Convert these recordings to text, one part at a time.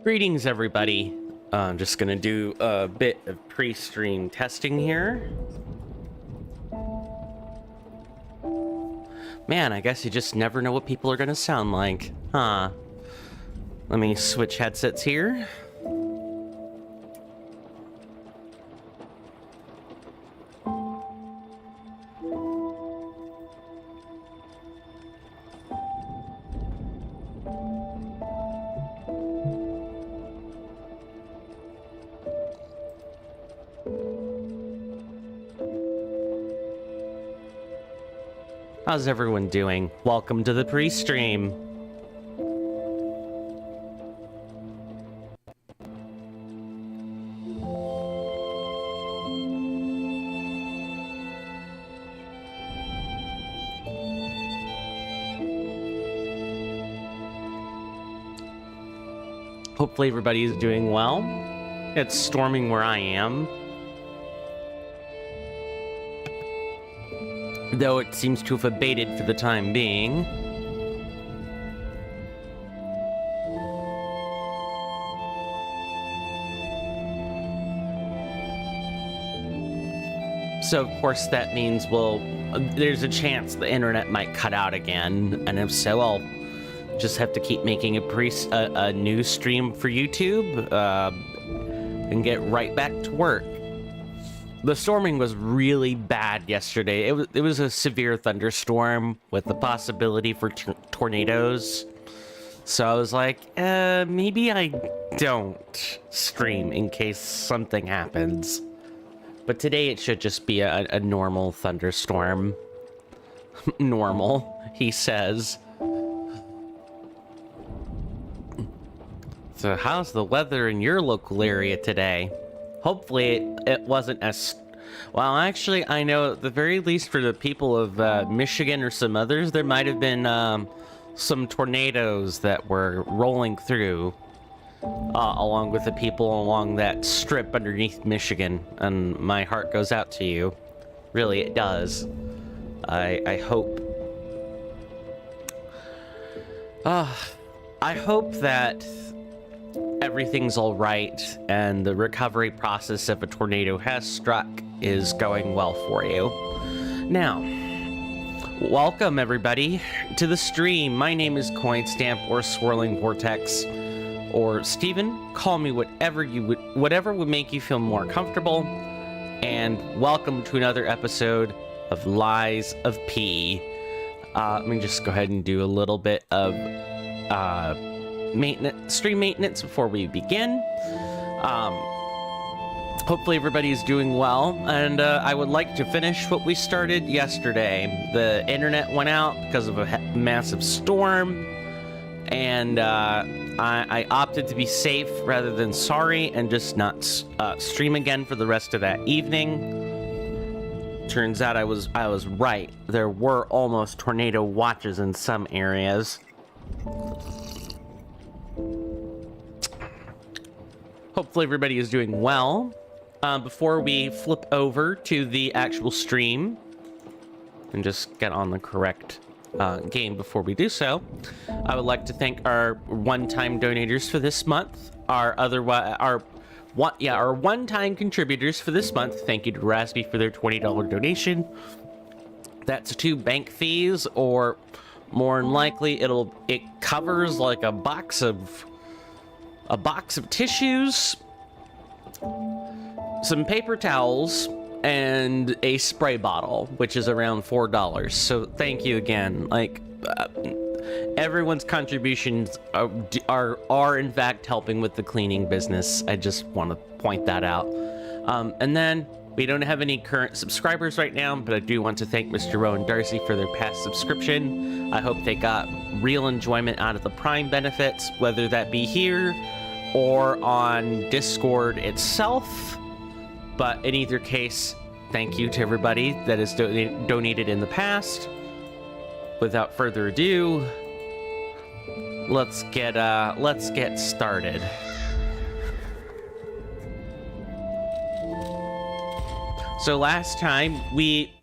Greetings, everybody. I'm just gonna do a bit of pre-stream testing here. Man, I guess you just never know what people are gonna sound like, huh? Let me switch headsets here. How's everyone doing? Welcome to the pre-stream. Hopefully everybody's doing well. It's storming where I am, though it seems to have abated for the time being. So of course that means, well, there's a chance the internet might cut out again, and if so, I'll just have to keep making a new stream for YouTube and get right back to work. The storming was really bad yesterday. It was a severe thunderstorm with the possibility for tornadoes. So I was like, maybe I don't stream in case something happens. But today it should just be a normal thunderstorm. Normal, he says. So how's the weather in your local area today? Hopefully it wasn't as... Well, actually, I know at the very least for the people of Michigan or some others, there might have been some tornadoes that were rolling through, along with the people along that strip underneath Michigan. And my heart goes out to you. Really, it does. I hope... I hope that everything's all right and the recovery process if a tornado has struck is going well for you. Now, welcome everybody to the stream. My name is Coin Stamp or Swirling Vortex, or Steven. Call me whatever would make you feel more comfortable. And welcome to another episode of Lies of P. Let me just go ahead and do a little bit of stream maintenance before we begin. Hopefully everybody's doing well, and I would like to finish what we started yesterday. The internet went out because of a massive storm, and I opted to be safe rather than sorry and just not stream again for the rest of that evening. Turns out I was right. There were almost tornado watches in some areas. Hopefully everybody is doing well. Before we flip over to the actual stream and just get on the correct game before we do so, I would like to thank our one-time donators for this month. Our one-time contributors for this month. Thank you to Raspy for their $20 donation. That's 2 bank fees, or more than likely it covers like a box of tissues, some paper towels, and a spray bottle, which is around $4. So thank you again. Like, everyone's contributions are in fact helping with the cleaning business. I just want to point that out. And then we don't have any current subscribers right now, but I do want to thank Mr. Rowe and Darcy for their past subscription. I hope they got real enjoyment out of the Prime benefits, whether that be here or on Discord itself. But in either case, thank you to everybody that has donated in the past. Without further ado, let's get started. So last time we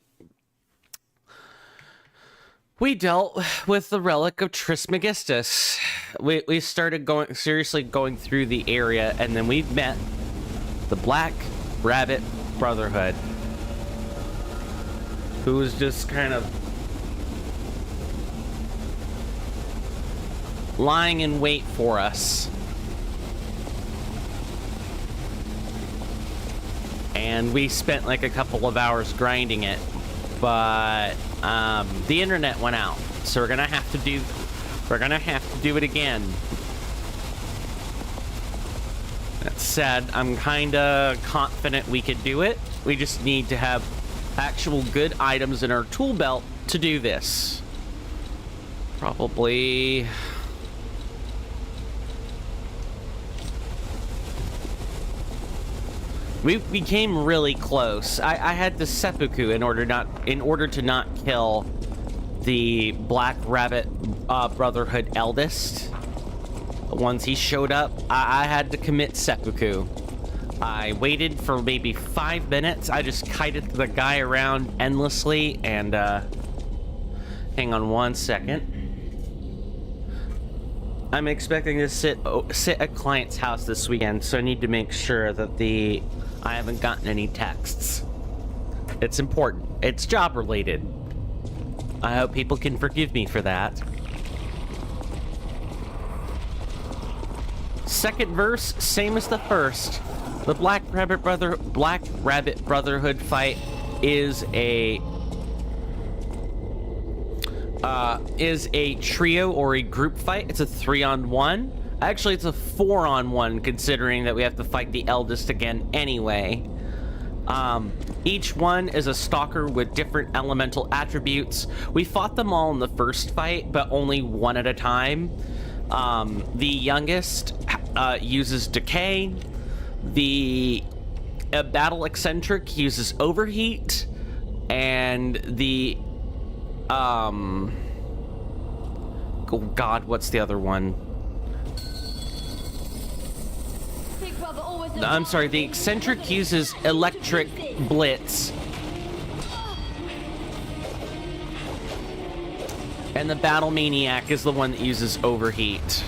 We dealt with the relic of Trismegistus. We started seriously going through the area, and then we met the Black Rabbit Brotherhood, who was just kind of lying in wait for us. And we spent like a couple of hours grinding it, but the internet went out, so we're gonna have to do it again. That said, I'm kinda confident we could do it. We just need to have actual good items in our tool belt to do this. Probably... We became really close. I had the seppuku in order to not kill the Black Rabbit Brotherhood eldest. Once he showed up, I had to commit seppuku. I waited for maybe 5 minutes. I just kited the guy around endlessly, and hang on one second. I'm expecting to sit at client's house this weekend, so I need to make sure that I haven't gotten any texts. It's important. It's job related. I hope people can forgive me for that. Second verse, same as the first. The Black Rabbit Brotherhood fight is a trio or a group fight. It's a 3-on-1. Actually, it's a 4-on-1, considering that we have to fight the eldest again anyway. Each one is a stalker with different elemental attributes. We fought them all in the first fight, but only one at a time. The youngest uses decay. The battle eccentric uses overheat. And the... oh god, what's the other one? I'm sorry, the eccentric uses electric blitz. And the battle maniac is the one that uses overheat.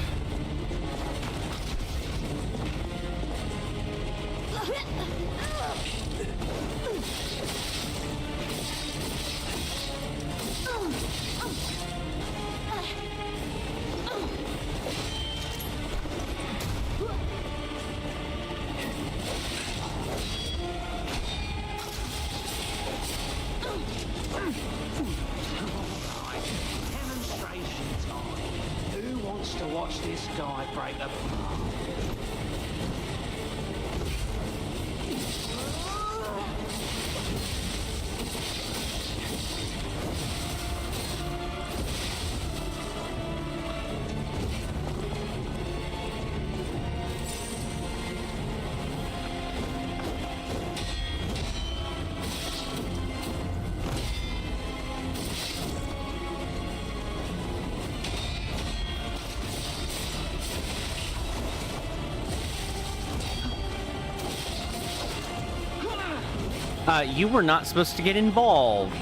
You were not supposed to get involved.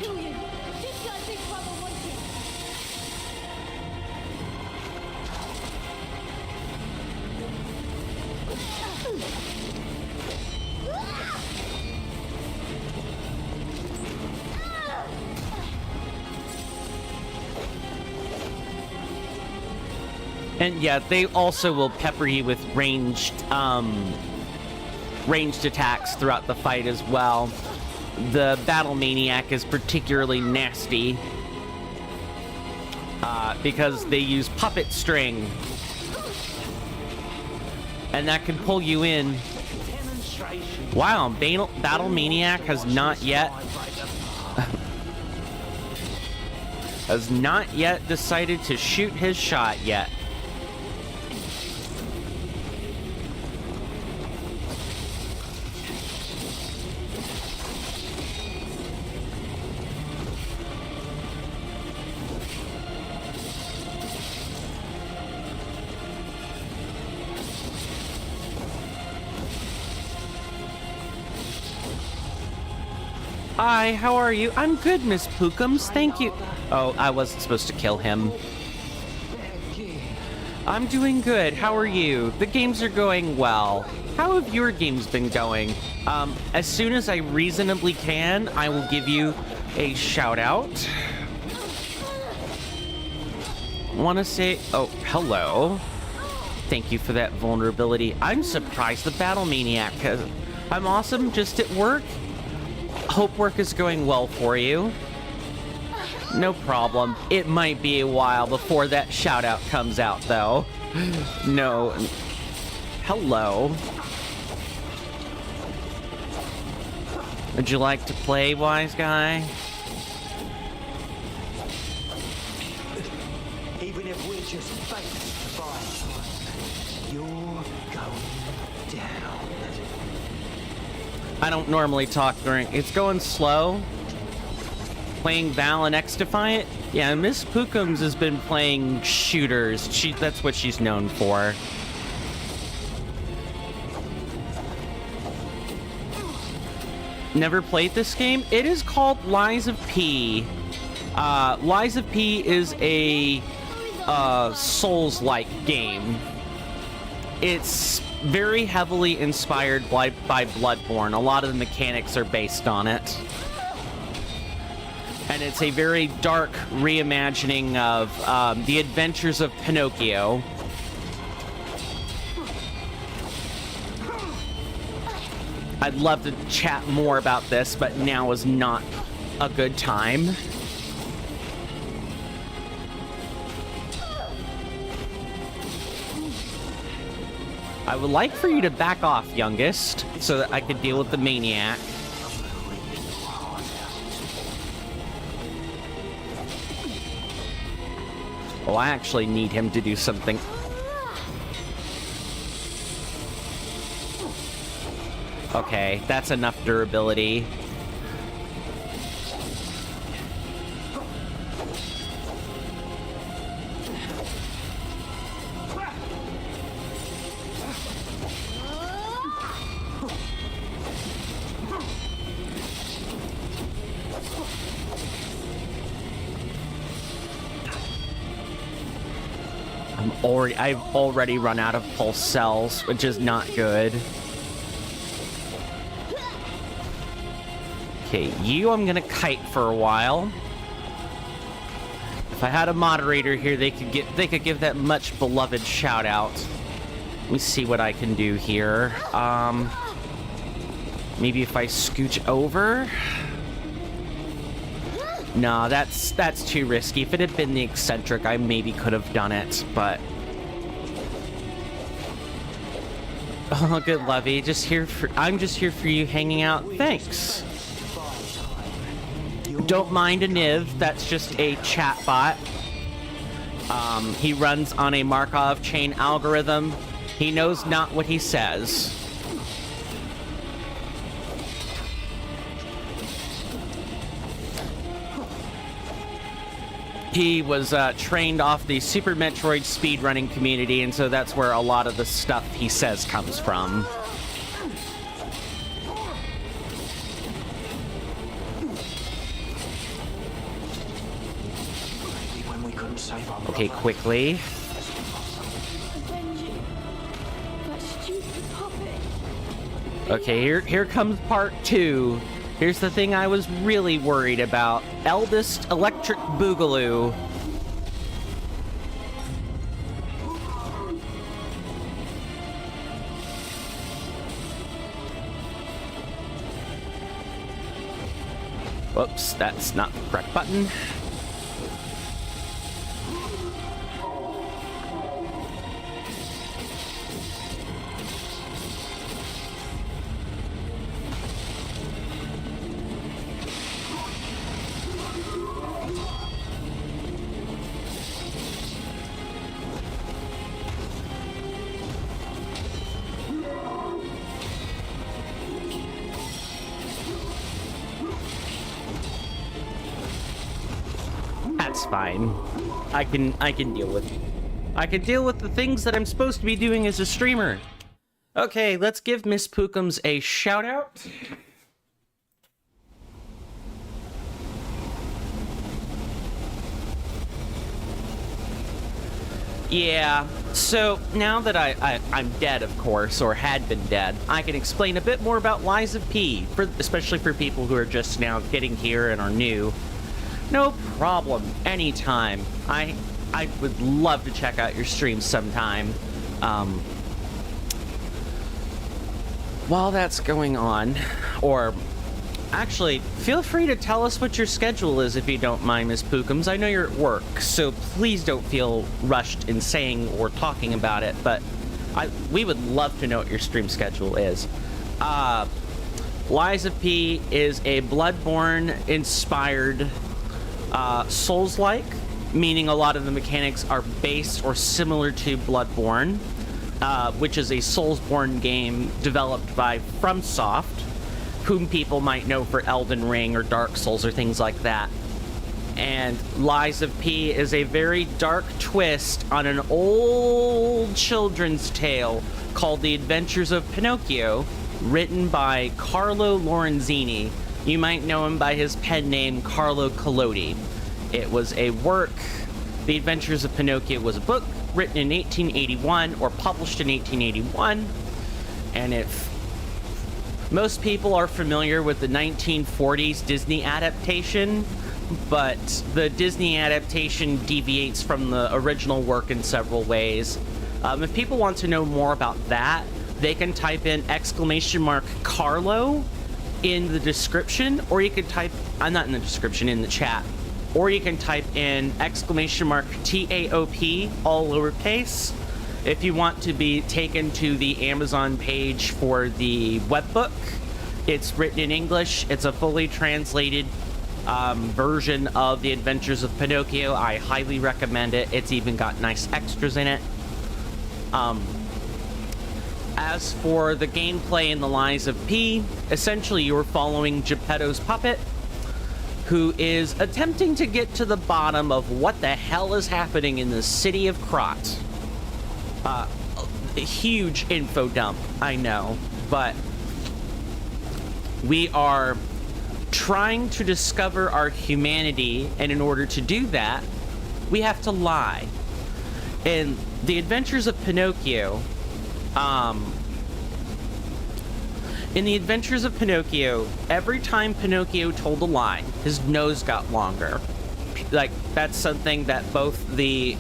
And yeah, they also will pepper you with ranged attacks throughout the fight as well. The Battle Maniac is particularly nasty because they use puppet string, and that can pull you in. Wow, Battle Maniac has not yet decided to shoot his shot yet. Hi, how are you? I'm good, Miss Pookums, thank you. Oh, I wasn't supposed to kill him. I'm doing good, how are you? The games are going well. How have your games been going? As soon as I reasonably can, I will give you a shout out. Want to say, oh, hello. Thank you for that vulnerability. I'm surprised the Battle Maniac, because I'm awesome just at work. Hope work is going well for you. No problem. It might be a while before that shout out comes out, though. No. Hello. Would you like to play, wise guy? Even if we're just face to fight, you're going down. I don't normally talk during... It's going slow. Playing Val and X-Defiant? Yeah, Miss Pookums has been playing shooters. That's what she's known for. Never played this game? It is called Lies of P. Lies of P is a Souls-like game. It's very heavily inspired by Bloodborne. A lot of the mechanics are based on it. And it's a very dark reimagining of the Adventures of Pinocchio. I'd love to chat more about this, but now is not a good time. I would like for you to back off, youngest, so that I could deal with the maniac. Oh, I actually need him to do something. Okay, that's enough durability. I've already run out of pulse cells, which is not good. Okay, you I'm gonna kite for a while. If I had a moderator here, they could give that much beloved shout out. Let me see what I can do here. Maybe if I scooch over. No, that's too risky. If it had been the eccentric, I maybe could have done it, but... Oh, good, Lovey. I'm just here for you hanging out. Thanks. Don't mind a Niv. That's just a chat bot. He runs on a Markov chain algorithm. He knows not what he says. He was trained off the Super Metroid speedrunning community, and so that's where a lot of the stuff he says comes from. Okay, quickly. Okay, here comes part 2. Here's the thing I was really worried about. Eldest Electric Boogaloo. Whoops, that's not the correct button. That's fine. I can deal with it. I can deal with the things that I'm supposed to be doing as a streamer. Okay, let's give Miss Pookums a shout out. Yeah, so now that I'm dead, of course, or had been dead, I can explain a bit more about Lies of P, especially for people who are just now getting here and are new. No problem, anytime. I would love to check out your streams sometime. While that's going on, or actually, feel free to tell us what your schedule is if you don't mind, Miss Pookums. I know you're at work, so please don't feel rushed in saying or talking about it, but we would love to know what your stream schedule is. Lies of P is a Bloodborne-inspired Souls-like, meaning a lot of the mechanics are based or similar to Bloodborne, which is a Soulsborne game developed by FromSoft, whom people might know for Elden Ring or Dark Souls or things like that. And Lies of P is a very dark twist on an old children's tale called The Adventures of Pinocchio, written by Carlo Lorenzini. You might know him by his pen name Carlo Collodi. It was a work. The Adventures of Pinocchio was a book written in 1881 or published in 1881, and if most people are familiar with the 1940s Disney adaptation, but the Disney adaptation deviates from the original work in several ways. If people want to know more about that, they can type in !Carlo in the description, or you can type, not in the description, in the chat, or you can type in !TAOP, all lowercase, if you want to be taken to the Amazon page for the webbook. It's written in English. It's a fully translated version of The Adventures of Pinocchio. I highly recommend it. It's even got nice extras in it. As for the gameplay in the Lies of P, essentially you're following Geppetto's puppet, who is attempting to get to the bottom of what the hell is happening in the city of Krat. A huge info dump, I know, but we are trying to discover our humanity, and in order to do that, we have to lie. In The Adventures of Pinocchio, every time Pinocchio told a lie, his nose got longer. Like, that's something that both the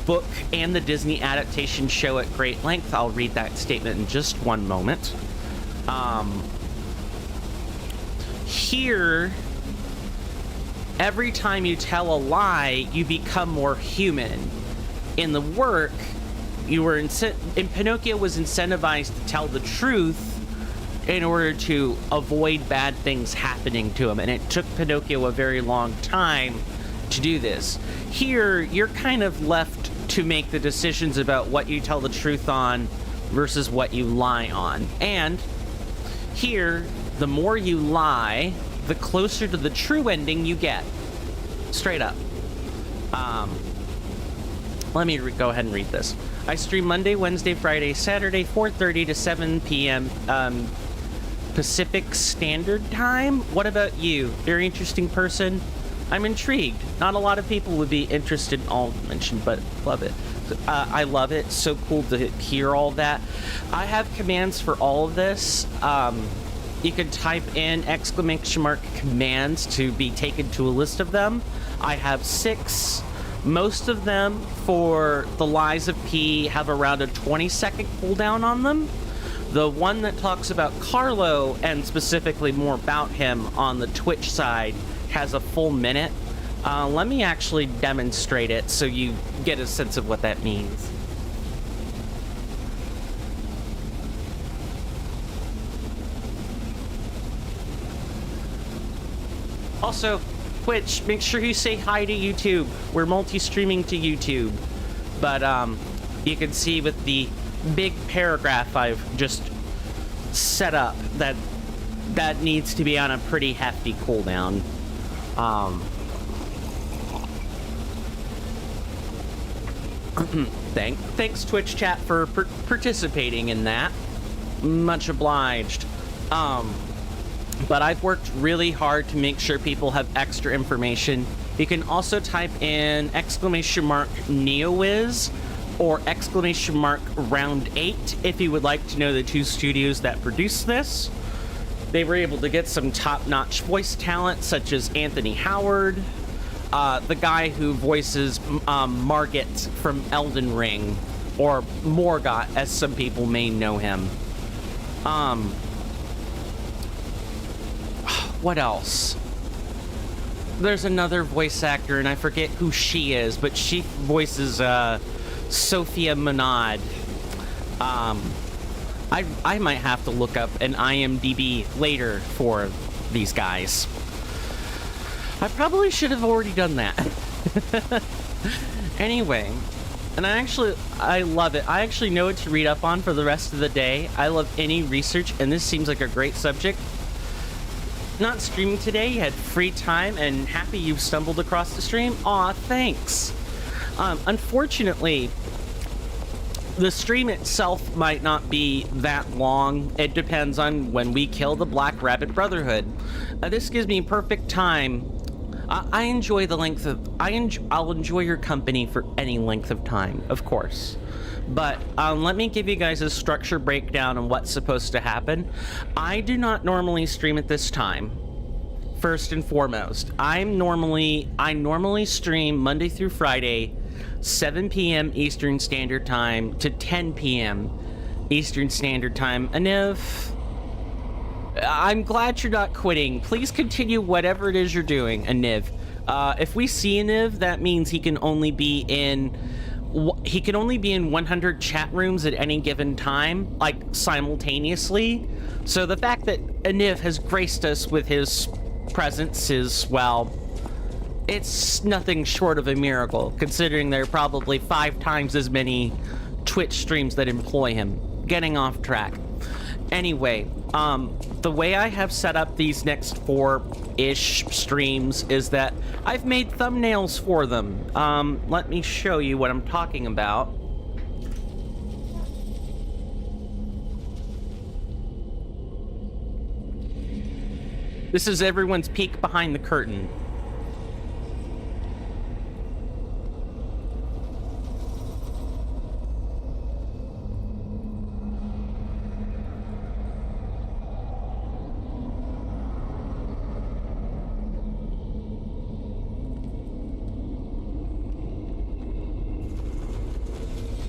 book and the Disney adaptation show at great length. I'll read that statement in just one moment. Here, every time you tell a lie, you become more human. In the work, Pinocchio was incentivized to tell the truth in order to avoid bad things happening to him, and it took Pinocchio a very long time to do this. Here, you're kind of left to make the decisions about what you tell the truth on versus what you lie on. And here, the more you lie, the closer to the true ending you get. Straight up. Let me go ahead and read this. I stream Monday, Wednesday, Friday, Saturday, 4:30 to 7 p.m. Pacific Standard Time. What about you? Very interesting person. I'm intrigued. Not a lot of people would be interested in all mentioned, but love it. I love it. So cool to hear all that. I have commands for all of this. You can type in !commands to be taken to a list of them. I have 6. Most of them for the Lies of P have around a 20-second cooldown on them. The one that talks about Carlo, and specifically more about him on the Twitch side, has a full minute. Let me actually demonstrate it so you get a sense of what that means. Also, Twitch, make sure you say hi to YouTube. We're multi-streaming to YouTube. But you can see with the big paragraph I've just set up that needs to be on a pretty hefty cooldown. Thanks Twitch chat for participating in that. Much obliged. But I've worked really hard to make sure people have extra information You can also type in !NeoWiz or !Round 8 if you would like to know the two studios that produced this. They were able to get some top-notch voice talent, such as Anthony Howard, the guy who voices Margit from Elden Ring, or Morgott, as some people may know him. What else? There's another voice actor, and I forget who she is, but she voices Sophia Monad. I might have to look up an IMDb later for these guys. I probably should have already done that. Anyway, and I love it. I actually know what to read up on for the rest of the day. I love any research, and this seems like a great subject. Not streaming today, you had free time, and happy you've stumbled across the stream. Aw, thanks. Unfortunately, the stream itself might not be that long. It depends on when we kill the Black Rabbit Brotherhood. This gives me perfect time. I enjoy the length of... I'll enjoy your company for any length of time, of course. But let me give you guys a structure breakdown on what's supposed to happen. I do not normally stream at this time. First and foremost, I normally stream Monday through Friday, 7 p.m. Eastern Standard Time to 10 p.m. Eastern Standard Time. Aniv, I'm glad you're not quitting. Please continue whatever it is you're doing, Aniv. If we see Aniv, that means he can only be in 100 chat rooms at any given time, like simultaneously. So the fact that Aniv has graced us with his presence is, well, it's nothing short of a miracle, considering there are probably 5 times as many Twitch streams that employ him. Getting off track. Anyway, the way I have set up these next 4-ish streams is that I've made thumbnails for them. Let me show you what I'm talking about. This is everyone's peek behind the curtain.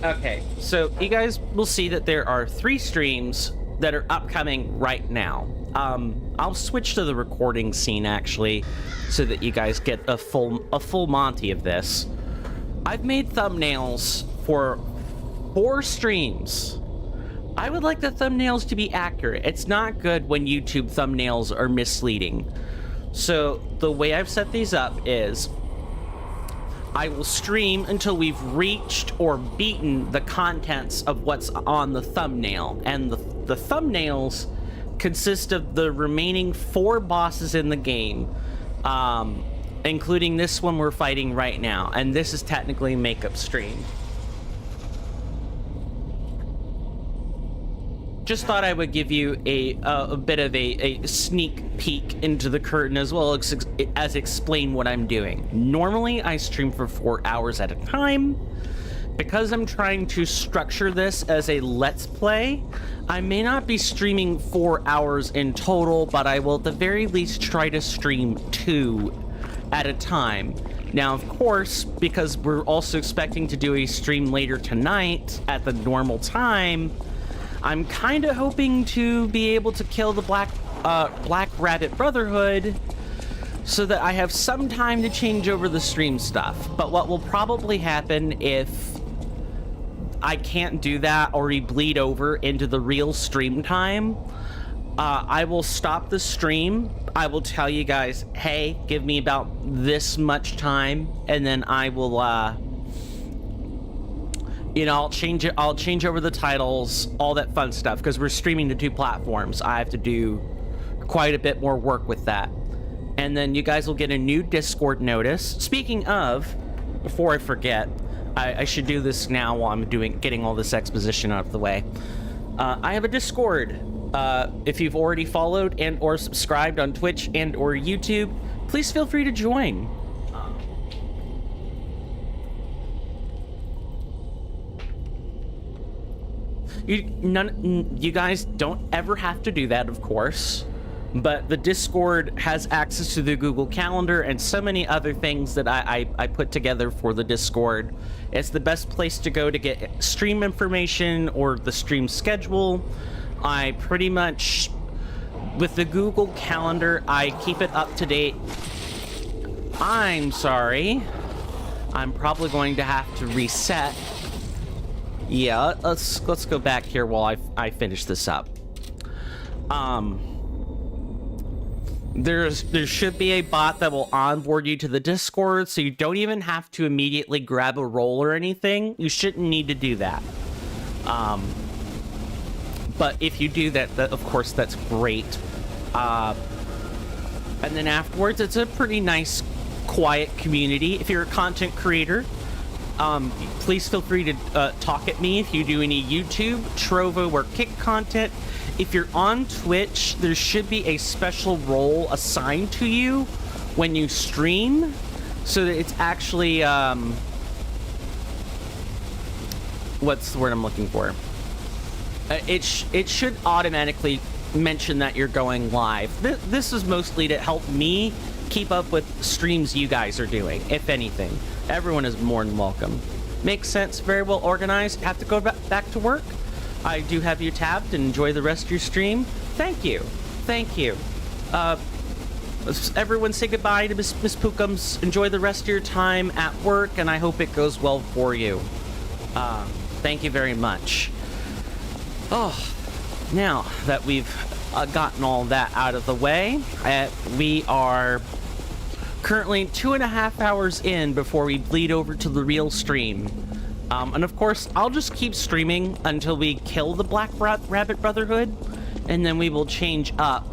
Okay, so you guys will see that there are 3 streams that are upcoming right now. I'll switch to the recording scene actually, so that you guys get a full Monty of this. I've made thumbnails for 4 streams. I would like the thumbnails to be accurate. It's not good when YouTube thumbnails are misleading. So the way I've set these up is I will stream until we've reached or beaten the contents of what's on the thumbnail. And the thumbnails consist of the remaining 4 bosses in the game, including this one we're fighting right now. And this is technically a makeup stream. Just thought I would give you a bit of a sneak peek into the curtain, as well as explain what I'm doing. Normally, I stream for 4 hours at a time. Because I'm trying to structure this as a Let's Play, I may not be streaming 4 hours in total, but I will at the very least try to stream 2 at a time. Now, of course, because we're also expecting to do a stream later tonight at the normal time, I'm kind of hoping to be able to kill the Black Rabbit Brotherhood so that I have some time to change over the stream stuff. But what will probably happen if I can't do that or we bleed over into the real stream time, I will stop the stream. I will tell you guys, hey, give me about this much time, and then I will, I'll change over the titles, all that fun stuff, because we're streaming to 2 platforms. I have to do quite a bit more work with that. And then you guys will get a new Discord notice. Speaking of, before I forget, I should do this now while I'm getting all this exposition out of the way. I have a Discord. If you've already followed and or subscribed on Twitch and or YouTube, please feel free to join. You guys don't ever have to do that, of course. But the Discord has access to the Google Calendar and so many other things that I put together for the Discord. It's the best place to go to get stream information or the stream schedule. I pretty much, with the Google Calendar, I keep it up to date. I'm sorry. I'm probably going to have to reset. Yeah, let's go back here while I finish this up. There should be a bot that will onboard you to the Discord, so you don't even have to immediately grab a role or anything. You shouldn't need to do that. But if you do that, of course, that's great. And then afterwards, it's a pretty nice, quiet community. If you're a content creator, please feel free to talk at me if you do any YouTube, Trovo, or Kick content. If you're on Twitch, there should be a special role assigned to you when you stream, so that it's actually, what's the word I'm looking for? It should automatically mention that you're going live. This is mostly to help me keep up with streams you guys are doing, if anything. Everyone is more than welcome. Makes sense, very well organized. Have to go back to work? I do have you tabbed, and enjoy the rest of your stream. Thank you. Thank you. Everyone say goodbye to Miss Pookums. Enjoy the rest of your time at work, and I hope it goes well for you. Thank you very much. Oh, now that we've gotten all that out of the way, we are currently 2.5 hours in before we bleed over to the real stream. And of course, I'll just keep streaming until we kill the Black Rabbit Brotherhood, and then we will change up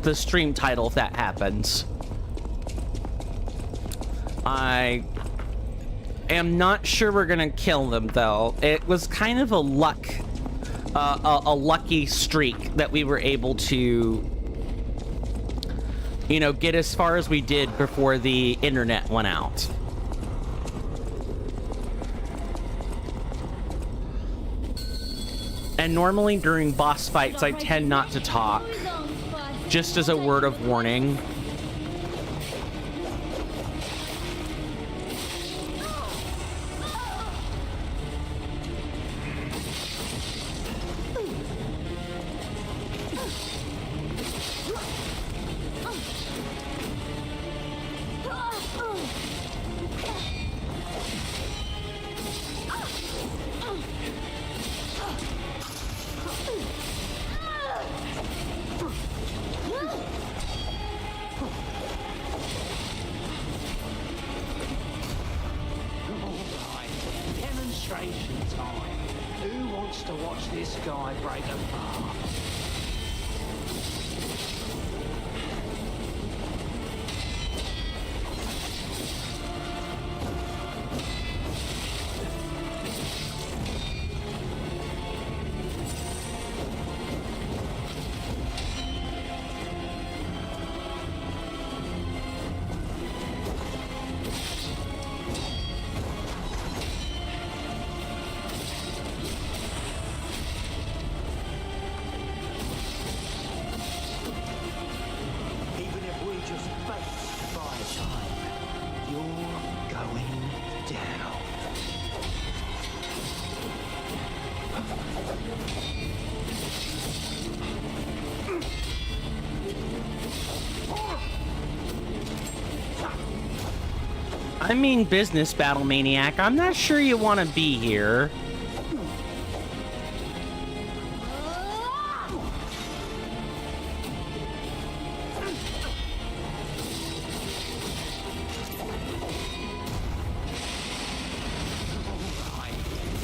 the stream title if that happens. I am not sure we're gonna kill them, though. It was kind of a lucky streak that we were able to, you know, get as far as we did before the internet went out. And normally during boss fights, I tend not to talk, just as a word of warning. I mean business, Battle Maniac. I'm not sure you want to be here.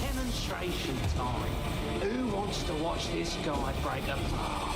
Demonstration time. Who wants to watch this guy break apart?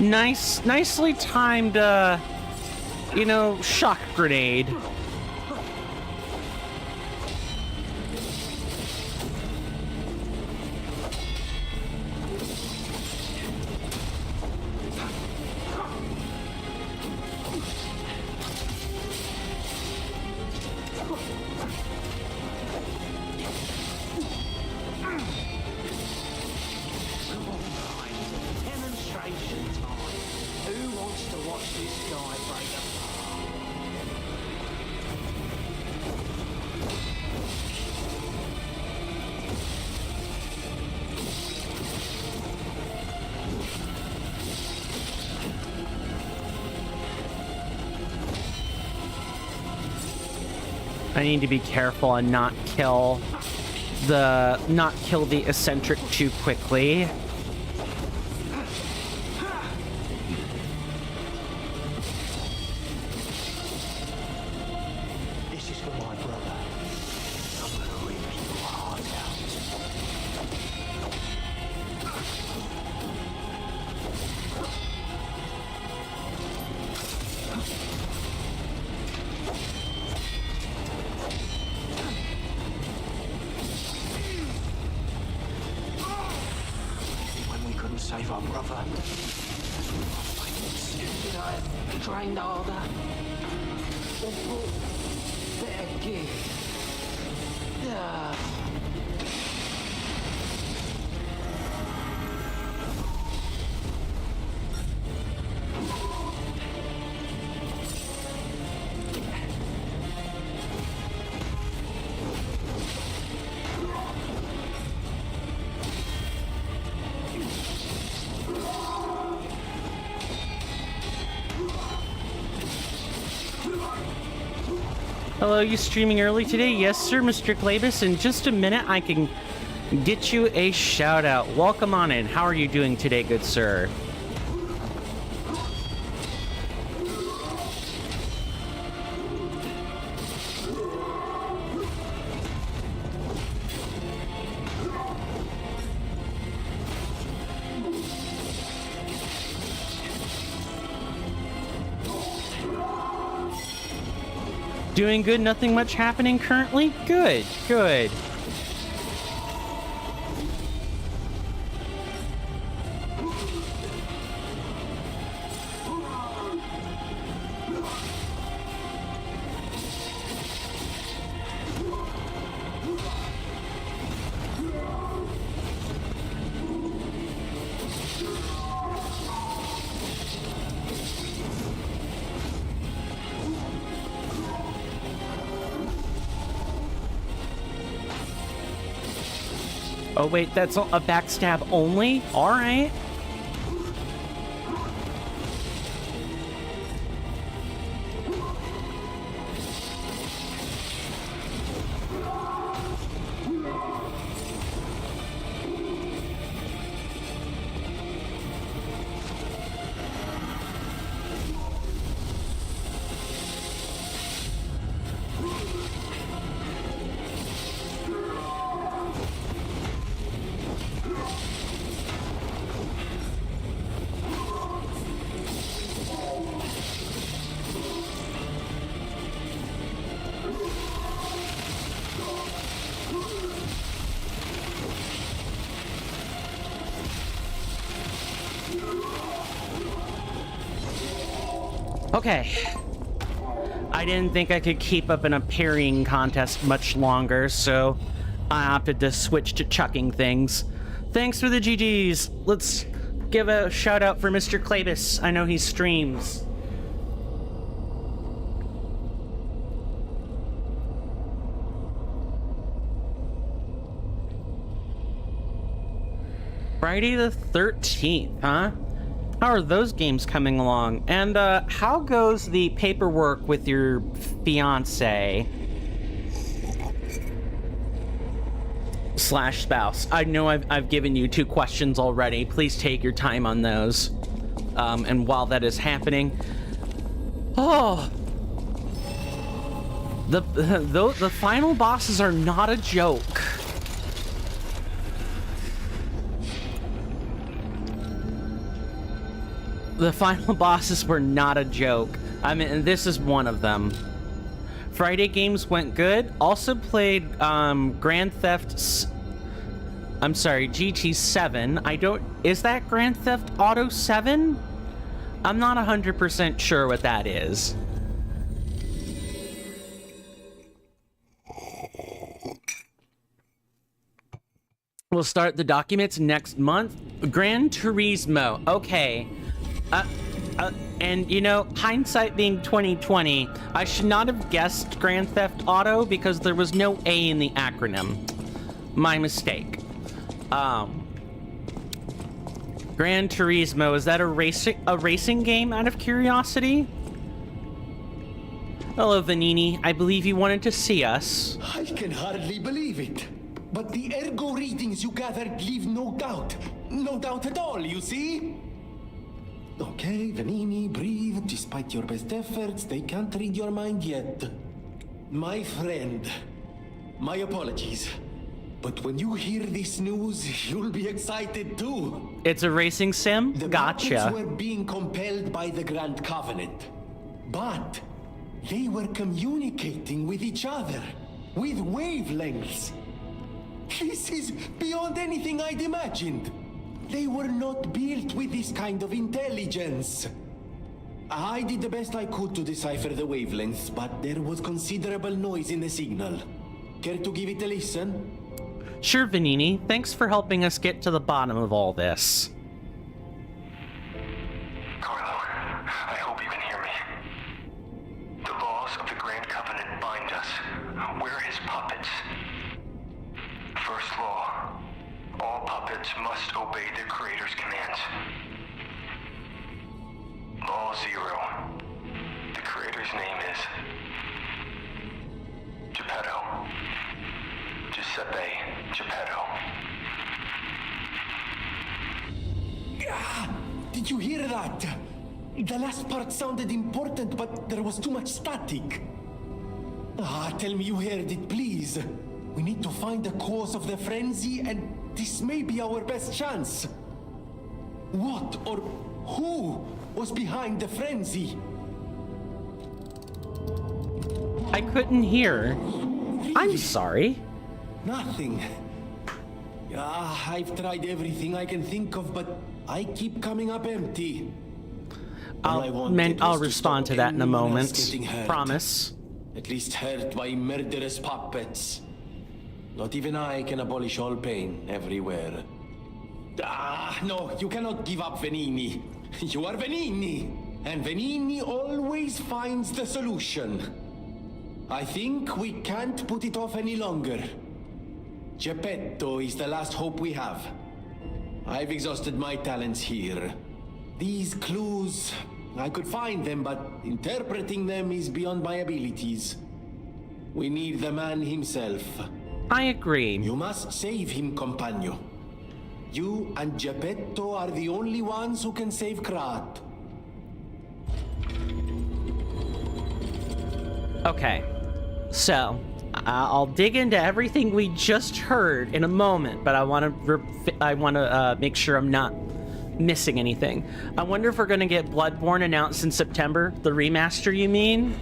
Nicely timed, you know, shock grenade. Demonstration time. Who wants to watch this guy break apart? I need to be careful and not kill the eccentric too quickly. This is for my brother. I'm gonna rip your heart out. When we couldn't save our brother, should I have trained harder? Or brought better gear? Ah. Hello, you streaming early today? Yes, sir, Mr. Glabus. In just a minute, I can get you a shout out. Welcome on in. How are you doing today, good sir? Doing good, nothing much happening currently? Good, good. Oh wait, that's a backstab only? Alright. Okay. I didn't think I could keep up in a parrying contest much longer, so I opted to switch to chucking things. Thanks for the GGs. Let's give a shout out for Mr. Klabus. I know he streams. Friday the 13th, huh? How are those games coming along? And how goes the paperwork with your fiance slash spouse? I know I've given you 2 questions already. Please take your time on those. And while that is happening, the final bosses are not a joke. The final bosses were not a joke. I mean, this is one of them. Friday games went good. Also played GT7. Is that Grand Theft Auto 7? I'm not 100% sure what that is. We'll start the documents next month. Gran Turismo. Okay. And you know, hindsight being 2020, I should not have guessed Grand Theft Auto because there was no A in the acronym. My mistake. Gran Turismo, is that a racing game out of curiosity? Hello, Vanini. I believe you wanted to see us. I can hardly believe it. But the ergo readings you gathered leave no doubt. No doubt at all, you see? Okay, Vanini, breathe. Despite your best efforts, they can't read your mind yet. My friend, my apologies. But when you hear this news, you'll be excited too. It's a racing sim? The Gotcha. puppets were being compelled by the Grand Covenant. But they were communicating with each other, with wavelengths. This is beyond anything I'd imagined. They were not built with this kind of intelligence. I did the best I could to decipher the wavelengths, but there was considerable noise in the signal. Care to give it a listen? Sure, Vanini. Thanks for helping us get to the bottom of all this. Carlo, I hope you can hear me. The laws of the Grand Covenant bind us. We're his puppets. First law, all puppets must obey their creator's commands. Law 0, the creator's name is Geppetto. Giuseppe Geppetto. Did you hear that? The last part sounded important, but there was too much static. Tell me you heard it, please. We need to find the cause of the frenzy, and this may be our best chance. What or who was behind the frenzy? I couldn't hear. I'm sorry. Nothing. I've tried everything I can think of, but I keep coming up empty. I'll respond to that in a moment. Promise. At least hurt by murderous puppets. Not even I can abolish all pain everywhere. No, you cannot give up, Vanini. You are Vanini, and Vanini always finds the solution. I think we can't put it off any longer. Geppetto is the last hope we have. I've exhausted my talents here. These clues, I could find them, but interpreting them is beyond my abilities. We need the man himself. I agree. You must save him, compagno. You and Geppetto are the only ones who can save Krat. Okay, so I'll dig into everything we just heard in a moment, but I want to make sure I'm not missing anything. I wonder if we're gonna get Bloodborne announced in September, the remaster, you mean?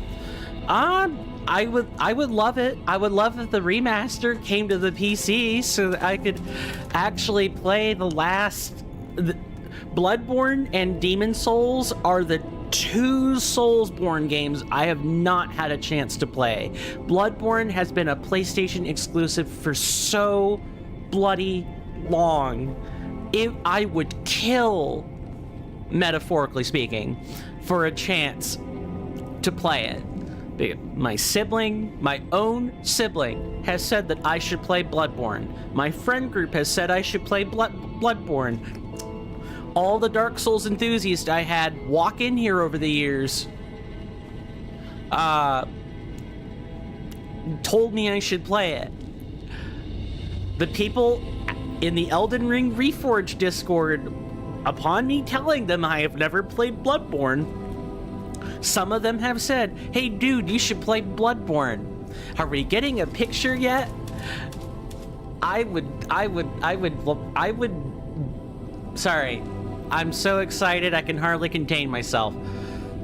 I would love it. I would love if the remaster came to the PC so that I could actually play the Bloodborne and Demon Souls are the two Soulsborne games I have not had a chance to play. Bloodborne has been a PlayStation exclusive for so bloody long. I would kill, metaphorically speaking, for a chance to play it. My own sibling, has said that I should play Bloodborne. My friend group has said I should play Bloodborne. All the Dark Souls enthusiasts I had walk in here over the years told me I should play it. The people in the Elden Ring Reforged Discord, upon me telling them I have never played Bloodborne, some of them have said, "Hey dude, you should play Bloodborne." Are we getting a picture yet? Sorry. I'm so excited I can hardly contain myself.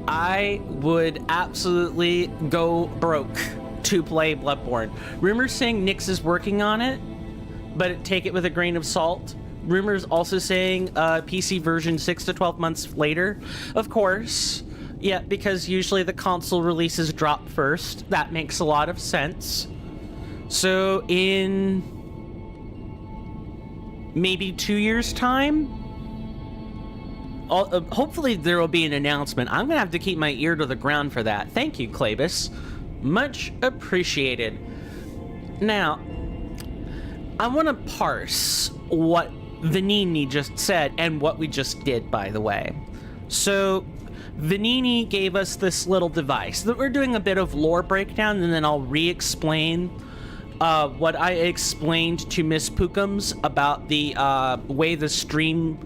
I would absolutely go broke to play Bloodborne. Rumors saying Nyx is working on it, but take it with a grain of salt. Rumors also saying PC version 6 to 12 months later. Of course, yeah, because usually the console releases drop first. That makes a lot of sense. So in maybe 2 years' time, hopefully there will be an announcement. I'm gonna have to keep my ear to the ground for that. Thank you, Klebus. Much appreciated. Now, I want to parse what Vanini just said and what we just did, by the way. So, Vanini gave us this little device that we're doing a bit of lore breakdown, and then I'll re-explain what I explained to Miss Pookums about the way the stream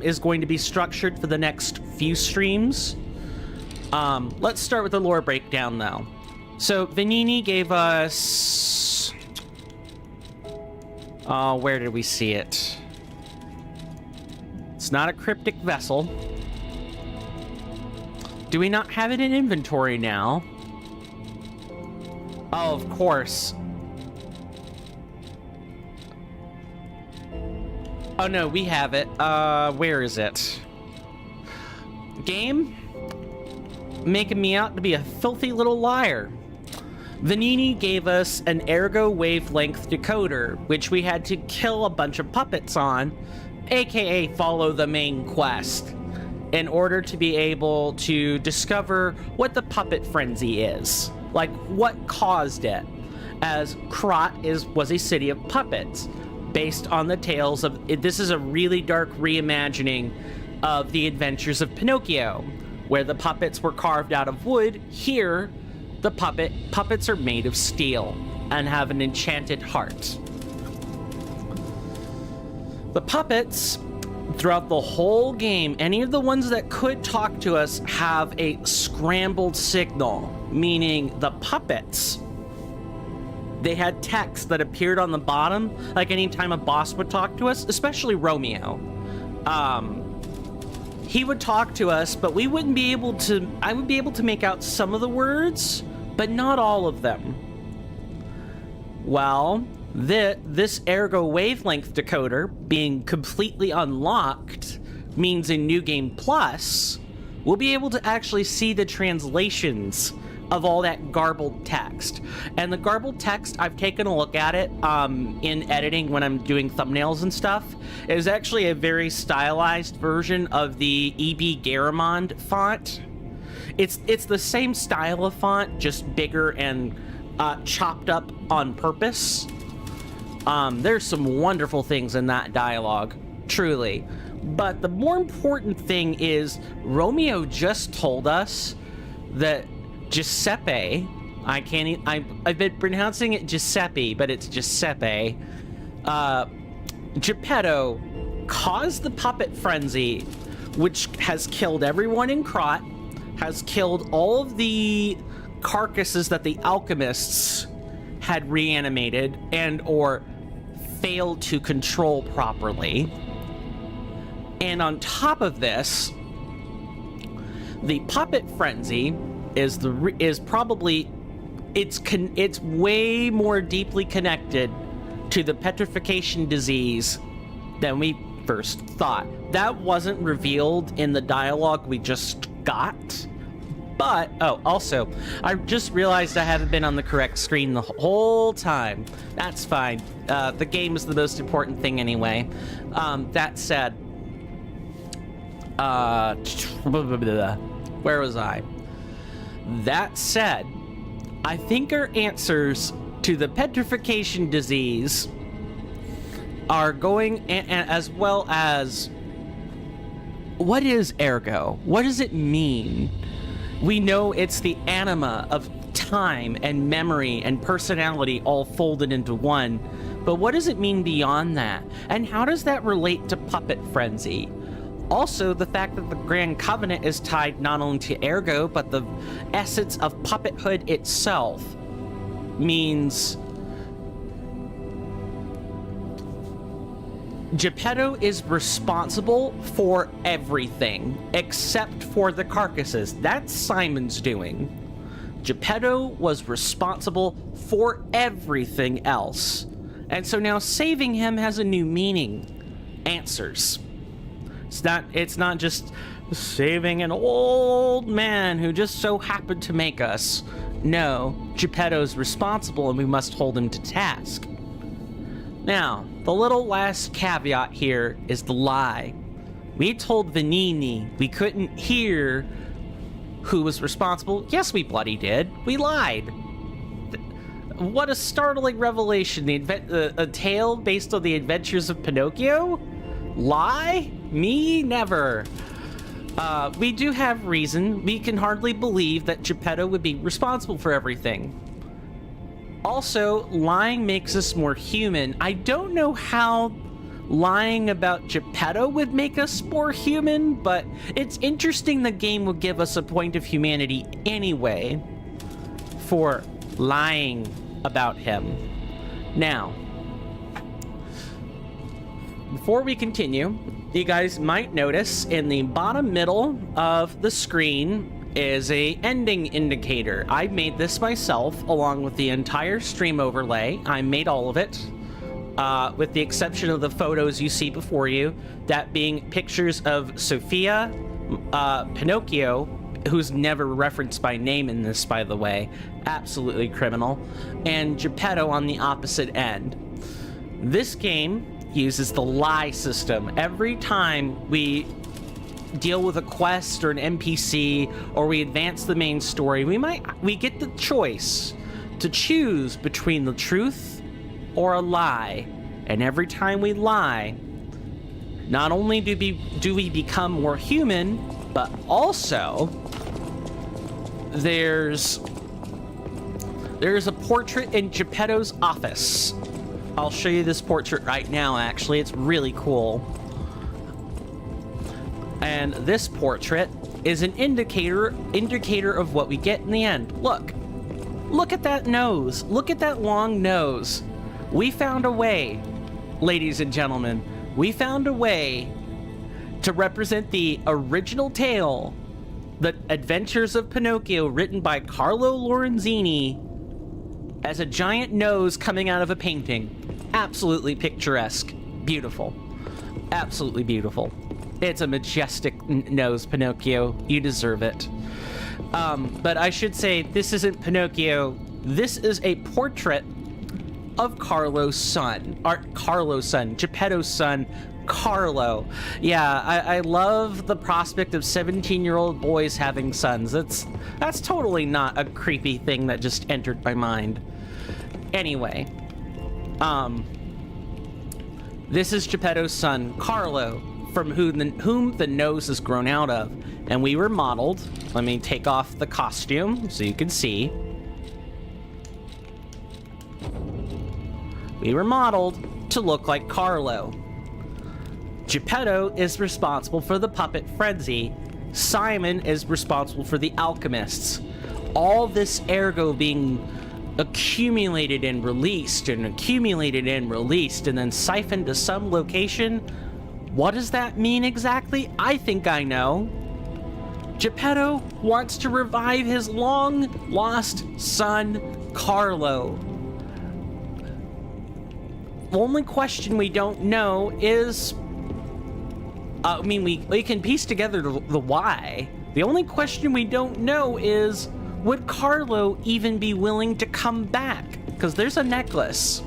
is going to be structured for the next few streams. Let's start with the lore breakdown, though. So, Vanini gave us... where did we see it? It's not a cryptic vessel. Do we not have it in inventory now? Oh, of course. Oh no, we have it. Where is it? Game? Making me out to be a filthy little liar. Vanini gave us an ergo wavelength decoder, which we had to kill a bunch of puppets on, aka follow the main quest, in order to be able to discover what the puppet frenzy is. Like, what caused it, as Krat was a city of puppets, based on the tales of... This is a really dark reimagining of the Adventures of Pinocchio, where the puppets were carved out of wood. Here, the puppets are made of steel and have an enchanted heart. The puppets, throughout the whole game, any of the ones that could talk to us have a scrambled signal, meaning the puppets, they had text that appeared on the bottom, like anytime a boss would talk to us, especially Romeo. He would talk to us, but we wouldn't be able to... I would be able to make out some of the words, but not all of them. Well, this ergo wavelength decoder being completely unlocked means in New Game Plus, we'll be able to actually see the translations of all that garbled text. And the garbled text, I've taken a look at it in editing when I'm doing thumbnails and stuff. It is actually a very stylized version of the E.B. Garamond font. It's the same style of font, just bigger and chopped up on purpose. There's some wonderful things in that dialogue, truly. But the more important thing is Romeo just told us that Giuseppe, I've been pronouncing it Giuseppe, but it's Giuseppe. Geppetto caused the puppet frenzy, which has killed everyone in Krat, has killed all of the carcasses that the alchemists had reanimated and or failed to control properly. And on top of this, the puppet frenzy is probably it's way more deeply connected to the petrification disease than we first thought. That wasn't revealed in the dialogue we just got. But, oh, also, I just realized I haven't been on the correct screen the whole time. That's fine. The game is the most important thing anyway. That said, where was I? That said, I think our answers to the petrification disease are going, as well as what is ergo? What does it mean? We know it's the anima of time and memory and personality all folded into one, but what does it mean beyond that? And how does that relate to puppet frenzy? Also, the fact that the Grand Covenant is tied not only to ergo, but the essence of puppethood itself means Geppetto is responsible for everything except for the carcasses. That's Simon's doing. Geppetto was responsible for everything else. And so now saving him has a new meaning. Answers. It's not just saving an old man who just so happened to make us. No, Geppetto's responsible and we must hold him to task. Now, the little last caveat here is the lie. We told Venini we couldn't hear who was responsible. Yes, we bloody did. We lied. What a startling revelation. A tale based on the Adventures of Pinocchio? Lie? Me? Never. We do have reason. We can hardly believe that Geppetto would be responsible for everything. Also, lying makes us more human. I don't know how lying about Geppetto would make us more human, but it's interesting the game will give us a point of humanity anyway for lying about him. Now, before we continue, you guys might notice in the bottom middle of the screen is a ending indicator. I made this myself along with the entire stream overlay. I made all of it, with the exception of the photos you see before you, that being pictures of Sophia, Pinocchio, who's never referenced by name in this, by the way, absolutely criminal, and Geppetto on the opposite end. This game uses the lie system. Every time we deal with a quest or an NPC or we advance the main story, we get the choice to choose between the truth or a lie. And every time we lie, not only do we become more human, but also there's a portrait in Geppetto's office. I'll show you this portrait right now, actually. It's really cool. And this portrait is an indicator of what we get in the end. Look at that nose. Look at that long nose. We found a way, ladies and gentlemen. We found a way to represent the original tale, The Adventures of Pinocchio, written by Carlo Lorenzini, as a giant nose coming out of a painting. Absolutely picturesque. Beautiful. Absolutely beautiful. It's a majestic nose, Pinocchio. You deserve it. But I should say, this isn't Pinocchio. This is a portrait of Carlo's son. Geppetto's son, Carlo. Yeah, I love the prospect of 17-year-old boys having sons. That's totally not a creepy thing that just entered my mind. Anyway, this is Geppetto's son, Carlo, from whom the nose has grown out of. And we were modeled. Let me take off the costume so you can see. We were modeled to look like Carlo. Geppetto is responsible for the puppet frenzy. Simon is responsible for the alchemists. All this ergo being accumulated and released and accumulated and released and then siphoned to some location. What does that mean exactly? I think I know. Geppetto wants to revive his long-lost son, Carlo. The only question we don't know is... we can piece together the why. The only question we don't know is, would Carlo even be willing to come back? Because there's a necklace.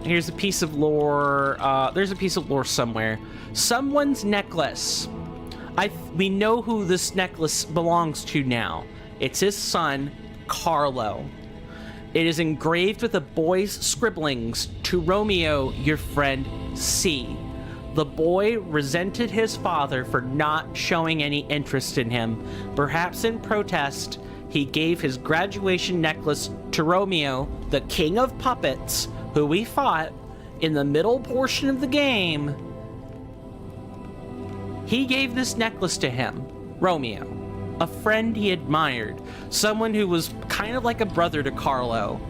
Here's a piece of lore. There's a piece of lore somewhere. Someone's necklace. We know who this necklace belongs to now. It's his son, Carlo. It is engraved with a boy's scribblings. To Romeo, your friend, C. The boy resented his father for not showing any interest in him. Perhaps in protest, he gave his graduation necklace to Romeo, the king of puppets, who we fought in the middle portion of the game. He gave this necklace to him, Romeo, a friend he admired, someone who was kind of like a brother to Carlo.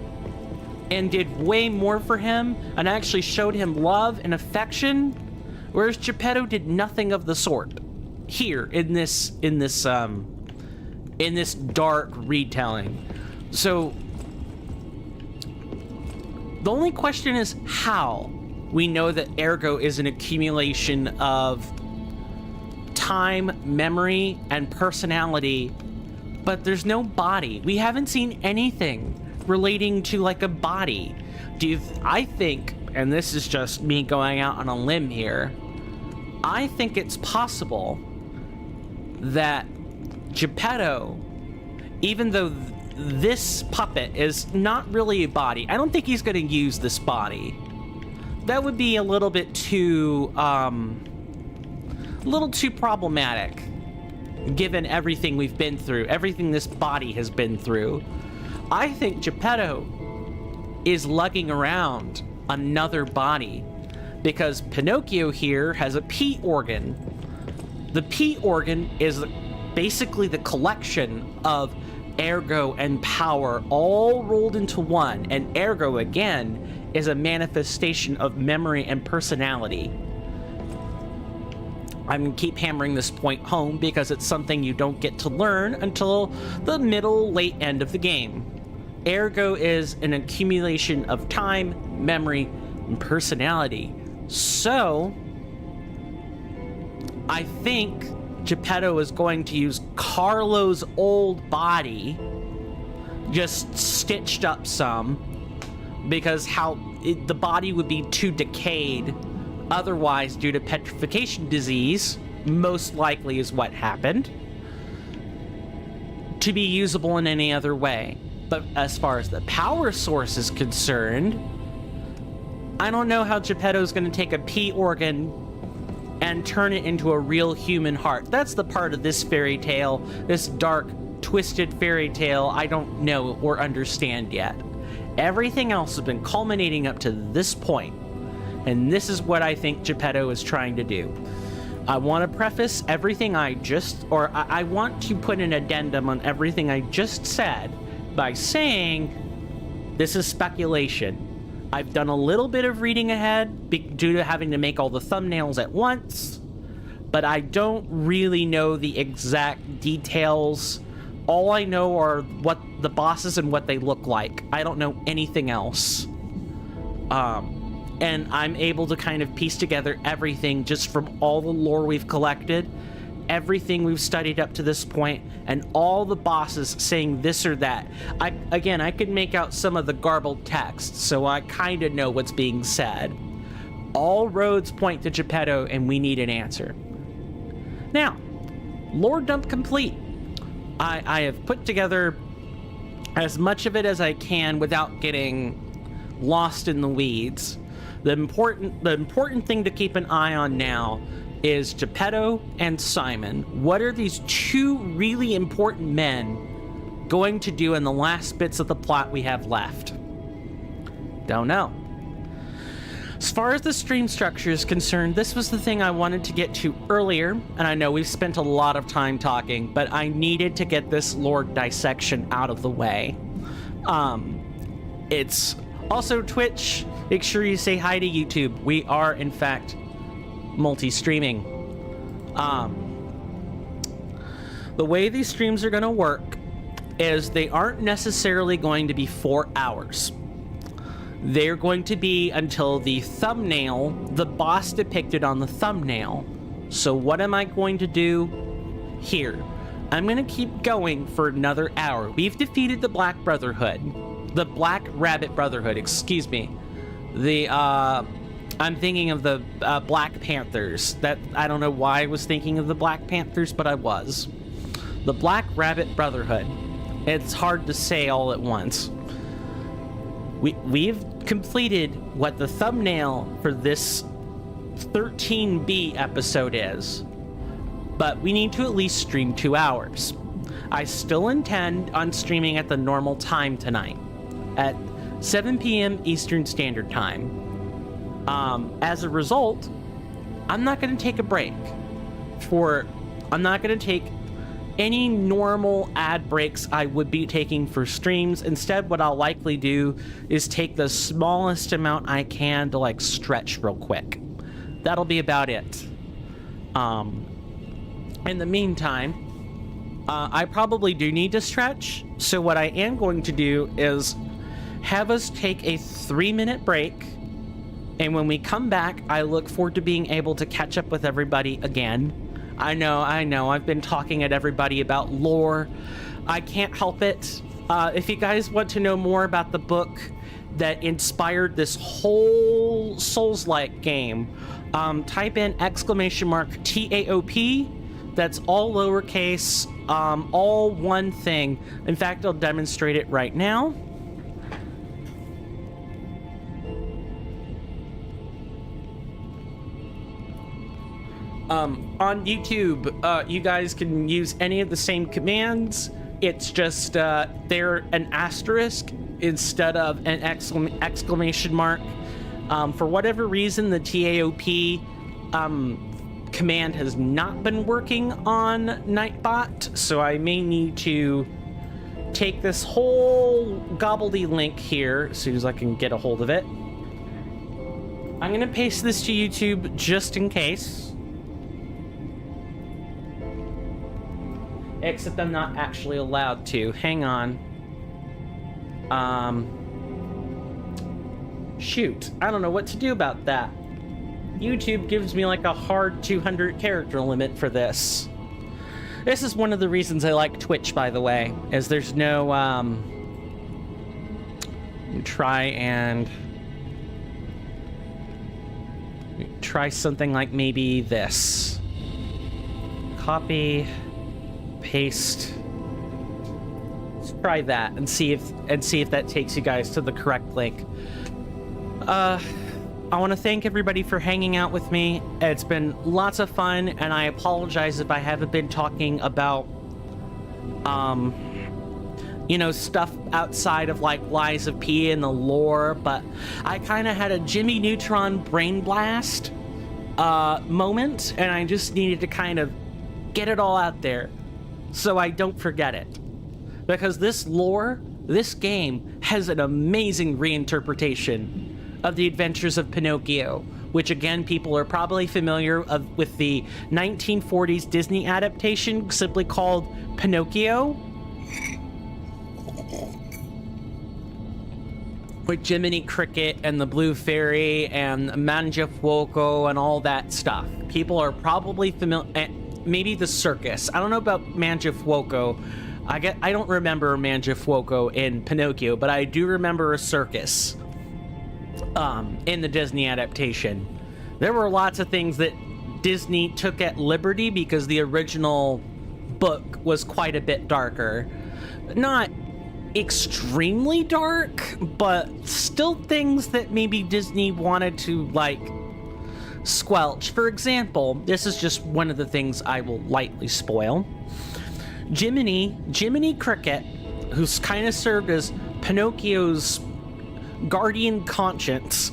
and did way more for him and actually showed him love and affection, whereas Geppetto did nothing of the sort here in this dark retelling. So the only question is how we know that Ergo is an accumulation of time, memory, and personality, but there's no body. We haven't seen anything relating to like a body. I think, and this is just me going out on a limb here, I think it's possible that Geppetto, even though this puppet is not really a body, I don't think he's going to use this body. That would be a little bit too, problematic, given everything we've been through, everything this body has been through. I think Geppetto is lugging around another body, because Pinocchio here has a P organ. The P organ is basically the collection of Ergo and power all rolled into one, and Ergo again is a manifestation of memory and personality. I'm gonna keep hammering this point home because it's something you don't get to learn until the late end of the game. Ergo is an accumulation of time, memory, and personality. So I think Geppetto is going to use Carlo's old body, just stitched up some, because the body would be too decayed otherwise due to petrification disease, most likely is what happened, to be usable in any other way. But as far as the power source is concerned, I don't know how Geppetto is going to take a P organ and turn it into a real human heart. That's the part of this fairy tale, this dark, twisted fairy tale, I don't know or understand yet. Everything else has been culminating up to this point, and this is what I think Geppetto is trying to do. I want to preface everything I want to put an addendum on everything I just said by saying this is speculation. I've done a little bit of reading ahead due to having to make all the thumbnails at once, but I don't really know the exact details. All I know are what the bosses and what they look like. I don't know anything else. And I'm able to kind of piece together everything just from all the lore we've collected, everything we've studied up to this point, and all the bosses saying this or that. I could make out some of the garbled text, so I kind of know what's being said. All roads point to Geppetto, and we need an answer. Now, lore dump complete. I have put together as much of it as I can without getting lost in the weeds. The important thing to keep an eye on now is Geppetto and Simon. What are these two really important men going to do in the last bits of the plot we have left? Don't know. As far as the stream structure is concerned, this was the thing I wanted to get to earlier, and I know we've spent a lot of time talking, but I needed to get this lore dissection out of the way. It's also Twitch. Make sure you say hi to YouTube. We are, in fact, multi-streaming. The way these streams are going to work is they aren't necessarily going to be 4 hours. They're going to be until the thumbnail, the boss depicted on the thumbnail. So what am I going to do here? I'm going to keep going for another hour. We've defeated the Black Brotherhood. The Black Rabbit Brotherhood, excuse me. I'm thinking of the Black Panthers. That I don't know why I was thinking of the Black Panthers, but I was. The Black Rabbit Brotherhood. It's hard to say all at once. We've completed what the thumbnail for this 13B episode is, but we need to at least stream 2 hours. I still intend on streaming at the normal time tonight, at 7 p.m. Eastern Standard Time. As a result, I'm not going to take a break. I'm not going to take any normal ad breaks I would be taking for streams. Instead, what I'll likely do is take the smallest amount I can to like stretch real quick. That'll be about it. In the meantime, I probably do need to stretch. So what I am going to do is have us take a 3-minute break. And when we come back, I look forward to being able to catch up with everybody again. I know, I've been talking at everybody about lore. I can't help it. If you guys want to know more about the book that inspired this whole Souls-like game, type in !TAOP. That's all lowercase, all one thing. In fact, I'll demonstrate it right now. On YouTube, you guys can use any of the same commands. It's just they're an asterisk instead of an exclamation mark. For whatever reason, the TAOP command has not been working on Nightbot, so I may need to take this whole gobbledylink here as soon as I can get a hold of it. I'm gonna paste this to YouTube just in case. Except I'm not actually allowed to. Hang on. Shoot. I don't know what to do about that. YouTube gives me like a hard 200 character limit for this. This is one of the reasons I like Twitch, by the way, is there's no, try something like maybe this. Copy. Paste. Let's try that and see if that takes you guys to the correct link. I want to thank everybody for hanging out with me. It's been lots of fun, and I apologize if I haven't been talking about stuff outside of like Lies of P and the lore, but I kind of had a Jimmy Neutron brain blast moment, and I just needed to kind of get it all out there so I don't forget it. Because this lore, this game, has an amazing reinterpretation of the Adventures of Pinocchio, which again, people are probably familiar with the 1940s Disney adaptation simply called Pinocchio, with Jiminy Cricket and the Blue Fairy and Mangiafuoco and all that stuff. People are probably familiar. Maybe the circus. I don't know about Mangiafuoco. I don't remember Mangiafuoco in Pinocchio, but I do remember a circus in the Disney adaptation. There were lots of things that Disney took at liberty because the original book was quite a bit darker. Not extremely dark, but still things that maybe Disney wanted to squelch. For example, this is just one of the things I will lightly spoil. Jiminy Cricket, who's kind of served as Pinocchio's guardian conscience,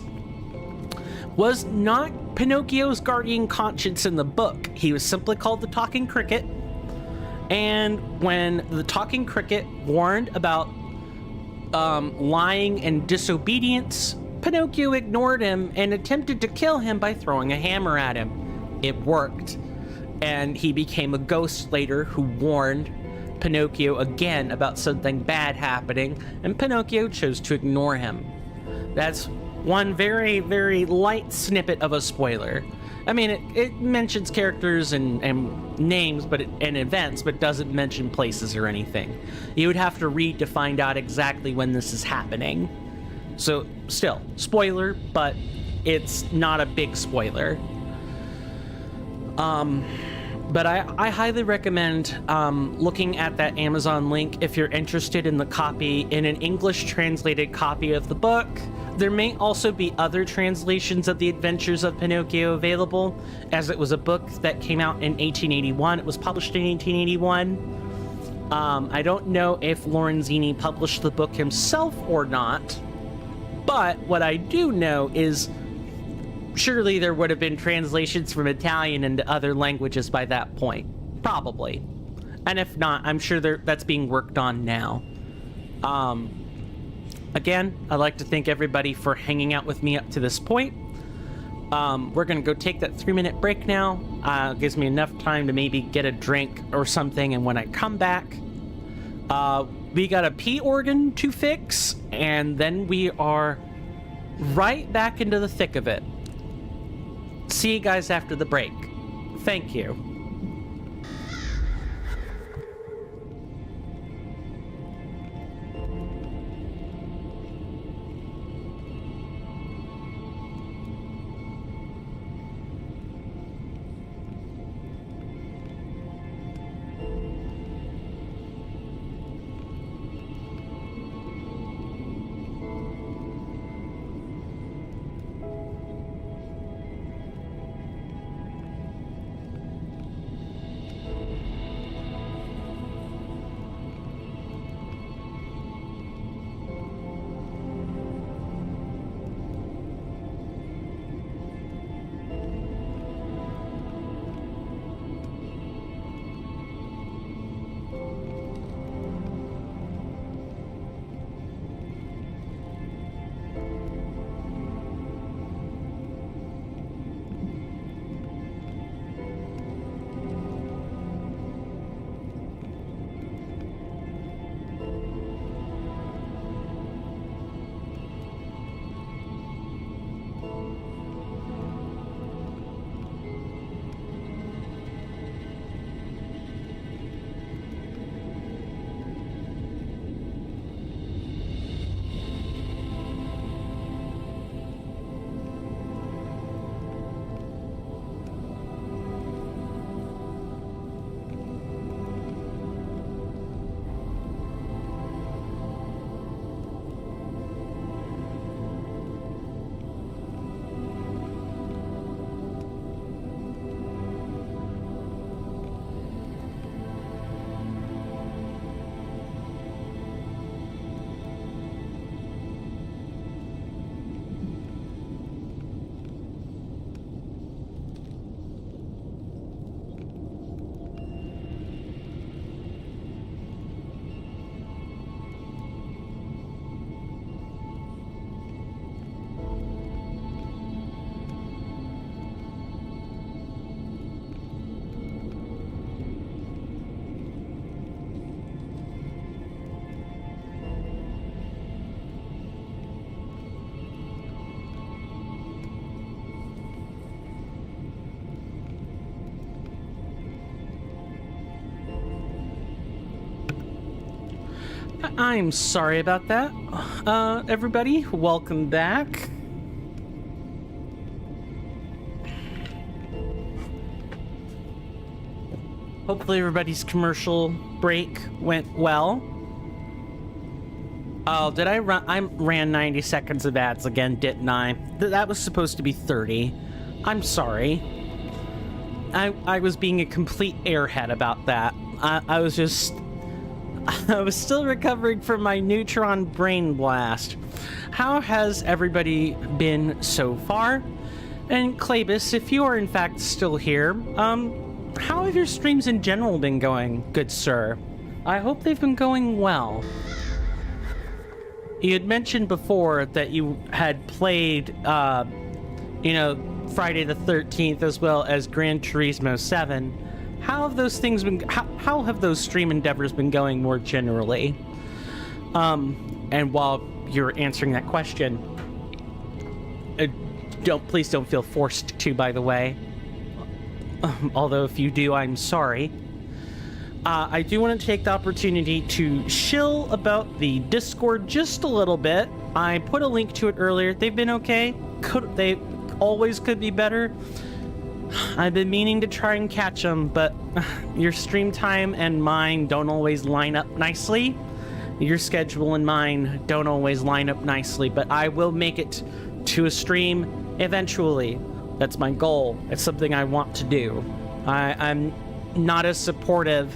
was not Pinocchio's guardian conscience in the book. He was simply called the Talking Cricket, and when the Talking Cricket warned about lying and disobedience, Pinocchio ignored him and attempted to kill him by throwing a hammer at him. It worked, and he became a ghost later who warned Pinocchio again about something bad happening, and Pinocchio chose to ignore him. That's one very, very light snippet of a spoiler. I mean, it mentions characters and names and events, but doesn't mention places or anything. You would have to read to find out exactly when this is happening. So, still, spoiler, but it's not a big spoiler. But I highly recommend looking at that Amazon link if you're interested in in an English translated copy of the book. There may also be other translations of The Adventures of Pinocchio available, as it was a book that came out in 1881. It was published in 1881. I don't know if Lorenzini published the book himself or not, but what I do know is surely there would have been translations from Italian into other languages by that point. Probably. And if not, I'm sure that's being worked on now. Again, I'd like to thank everybody for hanging out with me up to this point. We're gonna go take that 3-minute break now. Gives me enough time to maybe get a drink or something, and when I come back, we got a P organ to fix, and then we are right back into the thick of it. See you guys after the break. Thank you. I'm sorry about that. Everybody, welcome back. Hopefully everybody's commercial break went well. Oh, did I run? I ran 90 seconds of ads again, didn't I? That was supposed to be 30. I'm sorry. I was being a complete airhead about that. I was just... I was still recovering from my neutron brain blast. How has everybody been so far? And Klebus, if you are in fact still here, how have your streams in general been going, good sir? I hope they've been going well. You had mentioned before that you had played, Friday the 13th as well as Gran Turismo 7. How have those things been? How have those stream endeavors been going more generally? And while you're answering that question, please don't feel forced to. By the way, although if you do, I'm sorry. I do want to take the opportunity to shill about the Discord just a little bit. I put a link to it earlier. They've been okay. They always could be better. I've been meaning to try and catch them, but your stream time and mine don't always line up nicely. Your schedule and mine don't always line up nicely, but I will make it to a stream eventually. That's my goal. It's something I want to do. I'm not as supportive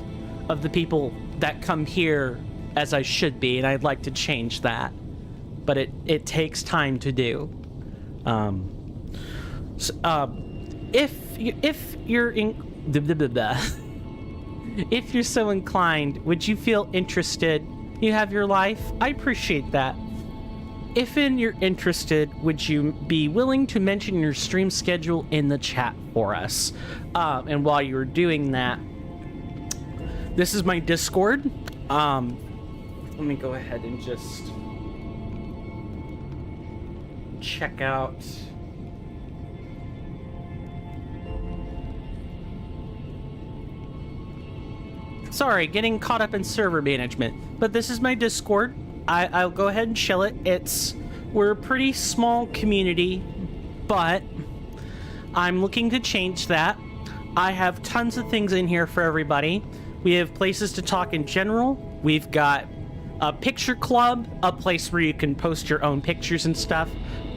of the people that come here as I should be, and I'd like to change that. But it takes time to do. If you're in... If you're so inclined, would you feel interested? You have your life? I appreciate that. If you're interested, would you be willing to mention your stream schedule in the chat for us? And while you're doing that, this is my Discord. Let me go ahead and just check out. Sorry, getting caught up in server management. But this is my Discord. I'll go ahead and chill it. We're a pretty small community, but I'm looking to change that. I have tons of things in here for everybody. We have places to talk in general. We've got a picture club, a place where you can post your own pictures and stuff.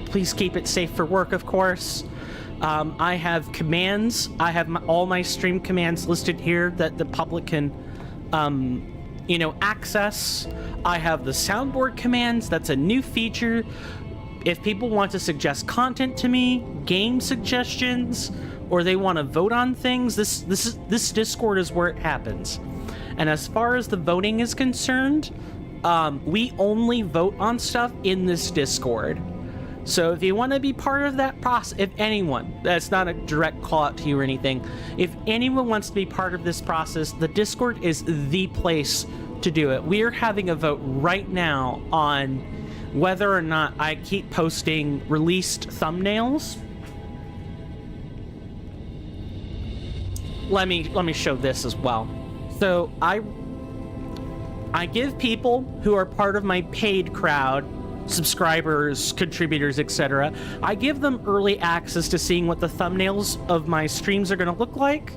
Please keep it safe for work, of course. I have commands. I have all my stream commands listed here that the public can, access. I have the soundboard commands. That's a new feature. If people want to suggest content to me, game suggestions, or they want to vote on things, this Discord is where it happens. And as far as the voting is concerned, we only vote on stuff in this Discord. So if you want to be part of that process, if anyone, that's not a direct call out to you or anything, if anyone wants to be part of this process, the Discord is the place to do it. We are having a vote right now on whether or not I keep posting released thumbnails. Let me show this as well. So I give people who are part of my paid crowd, subscribers, contributors, etc., I give them early access to seeing what the thumbnails of my streams are going to look like.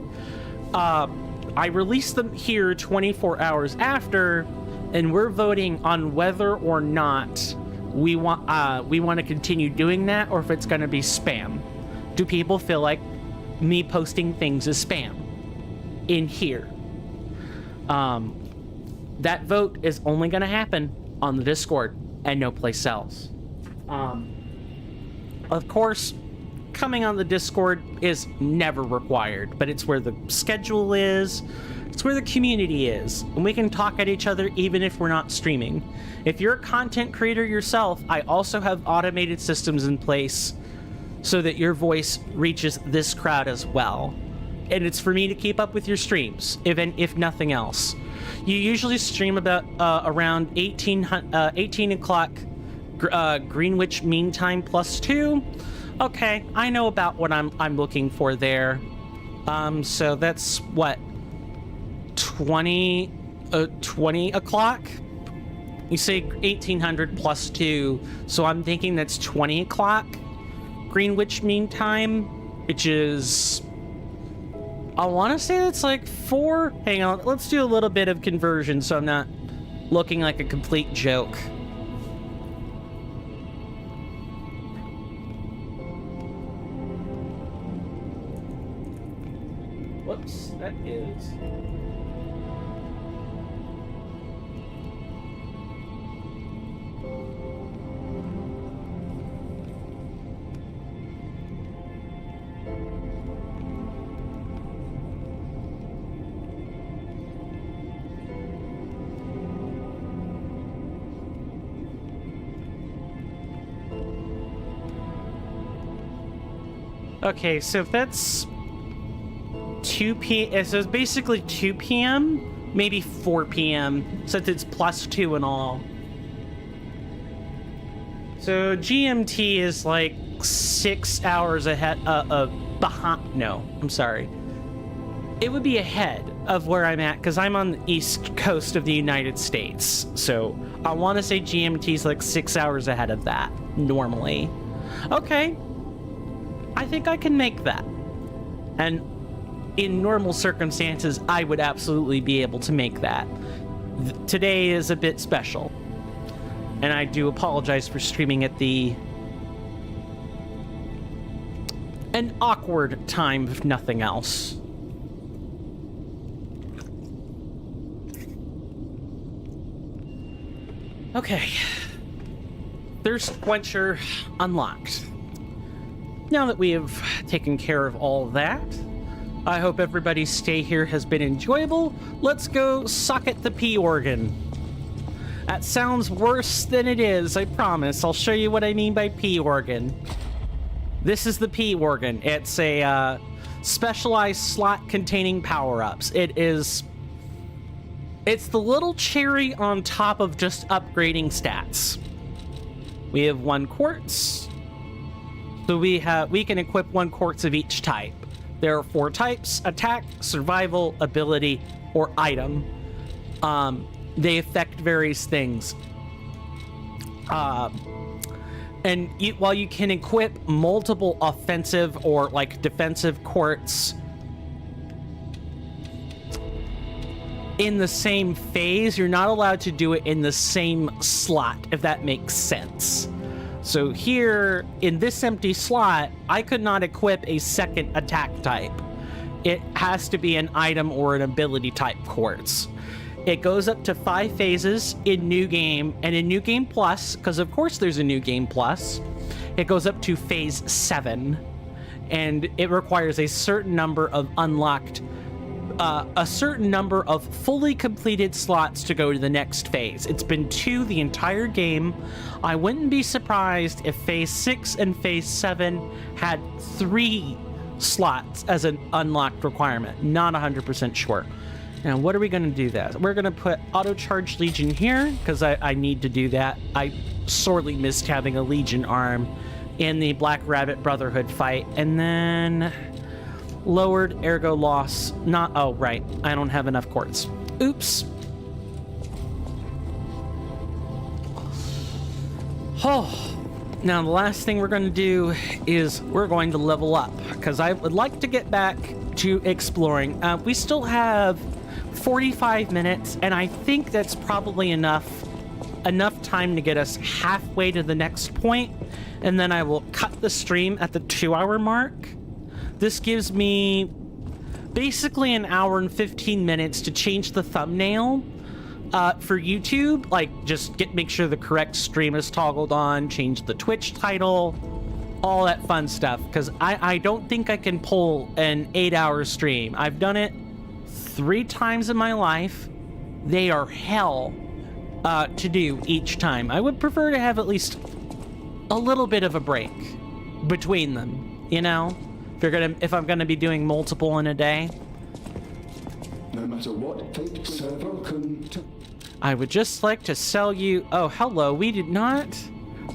I release them here 24 hours after, and we're voting on whether or not we want to continue doing that, or if it's going to be spam. Do people feel like me posting things is spam in here? That vote is only going to happen on the Discord and no place else. Of course, coming on the Discord is never required, but it's where the schedule is, it's where the community is, and we can talk at each other even if we're not streaming. If you're a content creator yourself, I also have automated systems in place so that your voice reaches this crowd as well. And it's for me to keep up with your streams, if nothing else. You usually stream about around 18 o'clock Greenwich Mean Time +2. Okay, I know about what I'm looking for there. So that's what, 20 o'clock? You say 1800 +2, so I'm thinking that's 20 o'clock Greenwich Mean Time, which is, I want to say that's like 4. Hang on, let's do a little bit of conversion so I'm not looking like a complete joke. Whoops, that is... Okay, so if that's 2 p.m., so it's basically 2 p.m., maybe 4 p.m., since it's +2 and all. So GMT is like 6 hours ahead behind. No, I'm sorry. It would be ahead of where I'm at because I'm on the east coast of the United States. So I want to say GMT is like 6 hours ahead of that normally. Okay. I think I can make that. And in normal circumstances, I would absolutely be able to make that. Today is a bit special. And I do apologize for streaming at an awkward time, if nothing else. Okay. Thirst Quencher unlocked. Now that we have taken care of all that, I hope everybody's stay here has been enjoyable. Let's go socket the P organ. That sounds worse than it is, I promise. I'll show you what I mean by P organ. This is the P organ. It's a specialized slot containing power-ups. It's the little cherry on top of just upgrading stats. We have 1 quartz. So we can equip 1 quartz of each type. There are 4 types: attack, survival, ability, or item. They affect various things. And while you can equip multiple offensive or like defensive quartz in the same phase, you're not allowed to do it in the same slot, if that makes sense. So here, in this empty slot, I could not equip a second attack type. It has to be an item or an ability type quartz. It goes up to 5 phases in New Game, and in New Game Plus, because of course there's a New Game Plus, it goes up to phase 7, and it requires a certain number of unlocked, a certain number of fully completed slots to go to the next phase. It's been 2 the entire game. I wouldn't be surprised if phase 6 and phase 7 had 3 slots as an unlocked requirement. Not 100% sure. Now, what are we going to do that? We're going to put Auto Charge Legion here, because I need to do that. I sorely missed having a Legion arm in the Black Rabbit Brotherhood fight. And then lowered ergo loss. Not, oh, right. I don't have enough quartz. Oops. Oh. Now, the last thing we're going to do is we're going to level up, because I would like to get back to exploring. We still have 45 minutes, and I think that's probably enough time to get us halfway to the next point, and then I will cut the stream at the 2-hour mark. This gives me basically an hour and 15 minutes to change the thumbnail for YouTube, like just make sure the correct stream is toggled on, change the Twitch title, all that fun stuff, because I don't think I can pull an 8-hour stream. I've done it 3 times in my life. They are hell to do each time. I would prefer to have at least a little bit of a break between them, you know? If I'm gonna be doing multiple in a day. No matter what fate, so welcome to... I would just like to sell you... Oh, hello, we did not...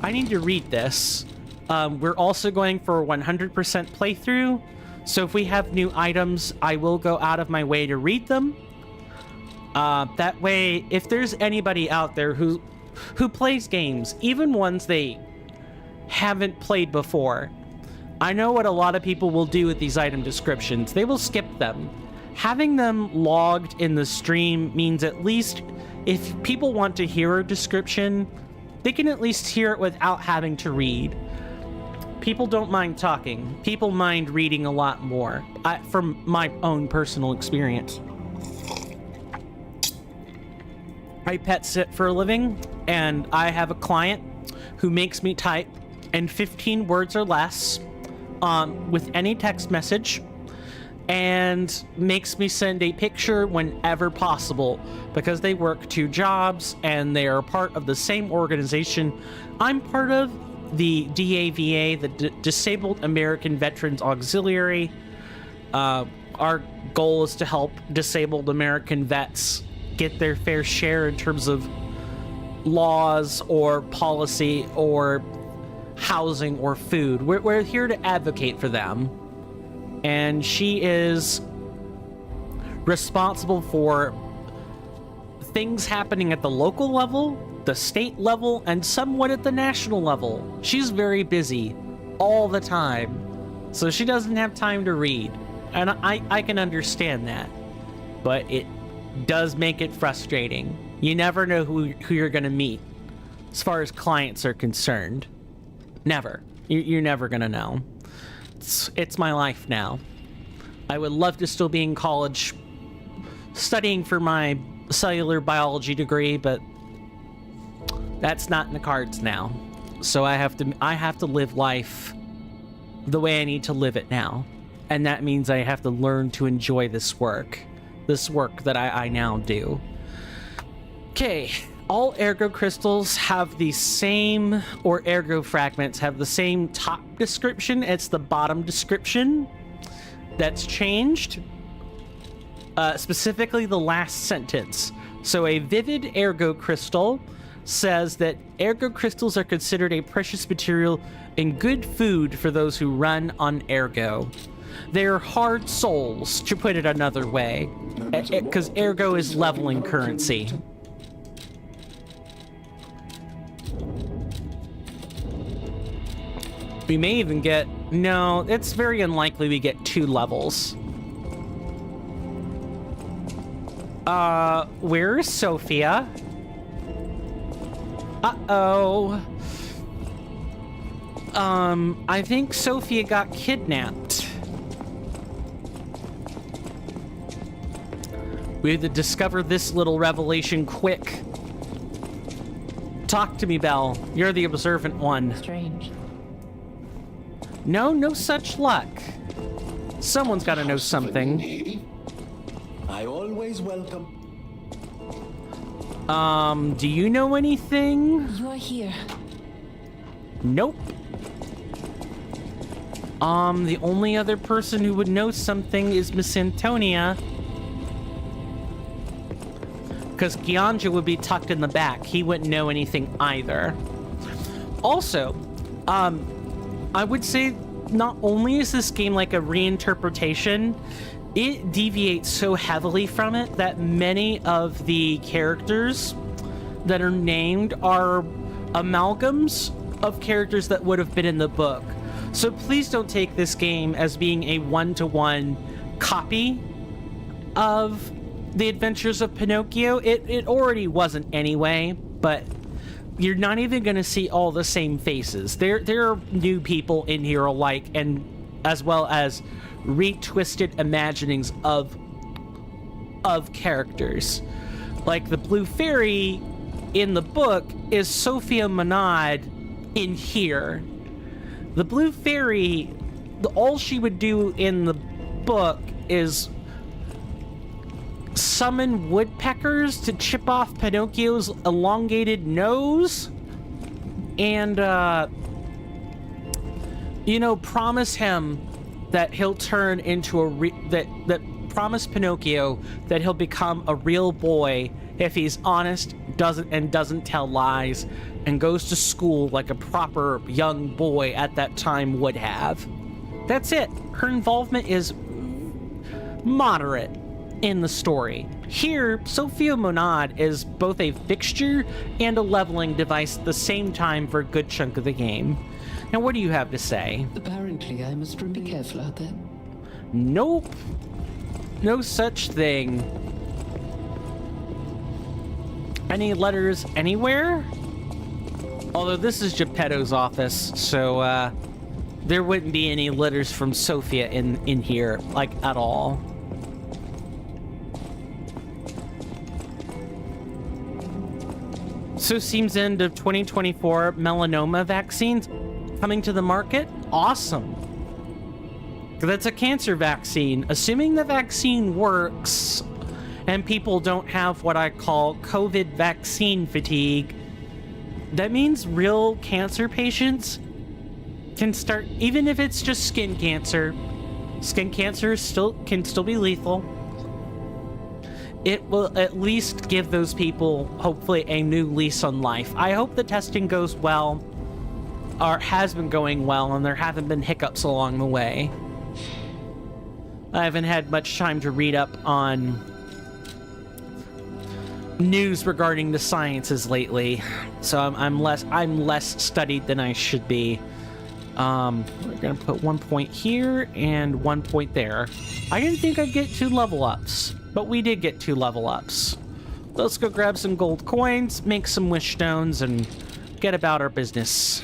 I need to read this. We're also going for a 100% playthrough, so if we have new items, I will go out of my way to read them. That way, if there's anybody out there who plays games, even ones they haven't played before, I know what a lot of people will do with these item descriptions. They will skip them. Having them logged in the stream means at least if people want to hear a description, they can at least hear it without having to read. People don't mind talking. People mind reading a lot more, from my own personal experience. I pet sit for a living, and I have a client who makes me type in 15 words or less with any text message, and makes me send a picture whenever possible, because they work 2 jobs and they are part of the same organization I'm part of, the DAVA, the Disabled American Veterans Auxiliary. Our goal is to help disabled American vets get their fair share in terms of laws or policy or housing or food. We're here to advocate for them. And she is responsible for things happening at the local level, the state level, and somewhat at the national level. She's very busy all the time, so she doesn't have time to read. And I can understand that, but it does make it frustrating. You never know who you're going to meet as far as clients are concerned. Never. You're never going to know. It's my life now. I would love to still be in college studying for my cellular biology degree, but that's not in the cards now. So I have to live life the way I need to live it now. And that means I have to learn to enjoy this work that I now do. Okay, all ergo crystals have the same, or ergo fragments have the same top description. It's the bottom description that's changed. Specifically the last sentence. So a vivid ergo crystal says that ergo crystals are considered a precious material and good food for those who run on ergo. They're hard souls, to put it another way, because ergo is leveling currency. We may even get... No, it's very unlikely we get 2 levels. Where is Sophia? Uh-oh. I think Sophia got kidnapped. We had to discover this little revelation quick. Talk to me, Belle. You're the observant one. Strange. No such luck. Someone's got to know something. I always welcome. Do you know anything? You are here. Nope. The only other person who would know something is Miss Antonia. Because Gianja would be tucked in the back. He wouldn't know anything either. Also, I would say not only is this game like a reinterpretation, it deviates so heavily from it that many of the characters that are named are amalgams of characters that would have been in the book. So please don't take this game as being a one-to-one copy of The Adventures of Pinocchio. It already wasn't anyway, but you're not even going to see all the same faces. There are new people in here alike, and as well as retwisted imaginings of characters. Like the Blue Fairy in the book is Sophia Monad in here. The Blue Fairy, all she would do in the book is summon woodpeckers to chip off Pinocchio's elongated nose and, promise him that he'll turn into promise Pinocchio that he'll become a real boy if he's honest, doesn't tell lies, and goes to school like a proper young boy at that time would have. That's it. Her involvement is moderate in the story. Here, Sophia Monad is both a fixture and a leveling device at the same time for a good chunk of the game. Now, what do you have to say? Apparently, I must be careful out there. Nope. No such thing. Any letters anywhere? Although this is Geppetto's office, so there wouldn't be any letters from Sophia in here, like, at all. So seems end of 2024 melanoma vaccines coming to the market. Awesome. That's a cancer vaccine. Assuming the vaccine works and people don't have what I call COVID vaccine fatigue, that means real cancer patients can start, even if it's just skin cancer. Skin cancer can still be lethal. It will at least give those people, hopefully, a new lease on life. I hope the testing goes well, or has been going well, and there haven't been hiccups along the way. I haven't had much time to read up on news regarding the sciences lately, so I'm less studied than I should be. We're gonna put 1 point here and 1 point there. I didn't think I'd get 2 level ups, but we did get 2 level ups. Let's go grab some gold coins, make some wish stones, and get about our business.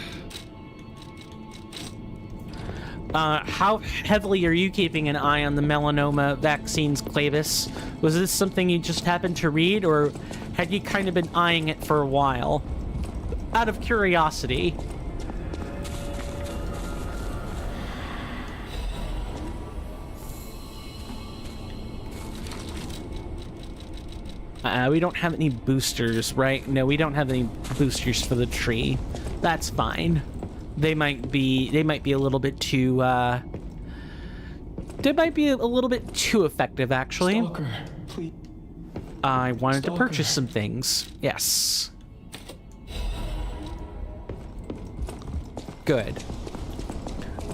How heavily are you keeping an eye on the melanoma vaccines, Clavis? Was this something you just happened to read, or had you kind of been eyeing it for a while? Out of curiosity. We don't have any boosters, right? No, we don't have any boosters for the tree. That's fine. They might be a little bit too, they might be a little bit too effective, actually. Stalker, please. I wanted to Stalker. purchase some things. Yes. Good.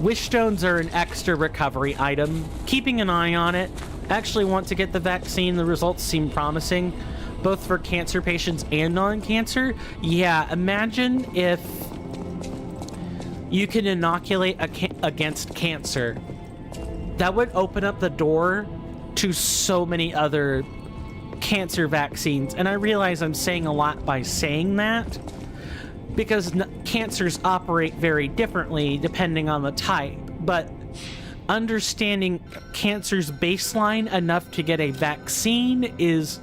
Wish stones are an extra recovery item. Keeping an eye on it. I actually want to get the vaccine. The results seem promising, both for cancer patients and non-cancer. Yeah, imagine if you can inoculate against cancer. That would open up the door to so many other cancer vaccines. And I realize I'm saying a lot by saying that, because cancers operate very differently depending on the type. But understanding cancer's baseline enough to get a vaccine is...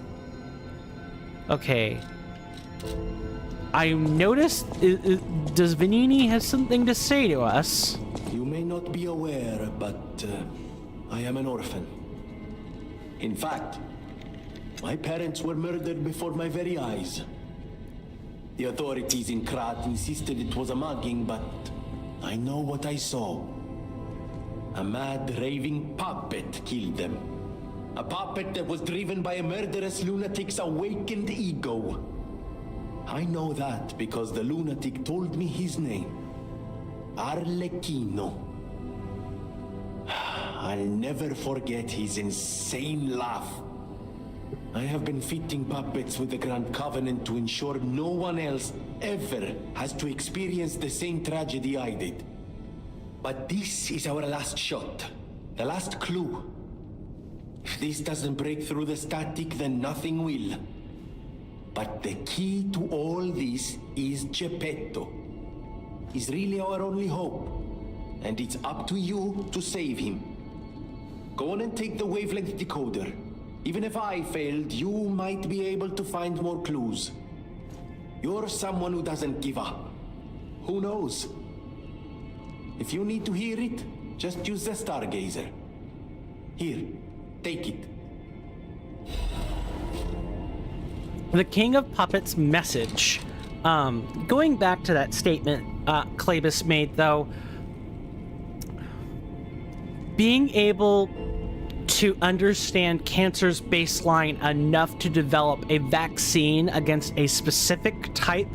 Okay. I noticed... does Vanini have something to say to us? You may not be aware, but I am an orphan. In fact, my parents were murdered before my very eyes. The authorities in Krat insisted it was a mugging, but I know what I saw. A mad, raving puppet killed them. A puppet that was driven by a murderous lunatic's awakened ego. I know that because the lunatic told me his name. Arlecchino. I'll never forget his insane laugh. I have been fitting puppets with the Grand Covenant to ensure no one else ever has to experience the same tragedy I did. But this is our last shot. The last clue. If this doesn't break through the static, then nothing will. But the key to all this is Geppetto. He's really our only hope. And it's up to you to save him. Go on and take the wavelength decoder. Even if I failed, you might be able to find more clues. You're someone who doesn't give up. Who knows? If you need to hear it, just use the Stargazer. Here, take it. The King of Puppets message. Going back to that statement Klebus made, though, being able to understand cancer's baseline enough to develop a vaccine against a specific type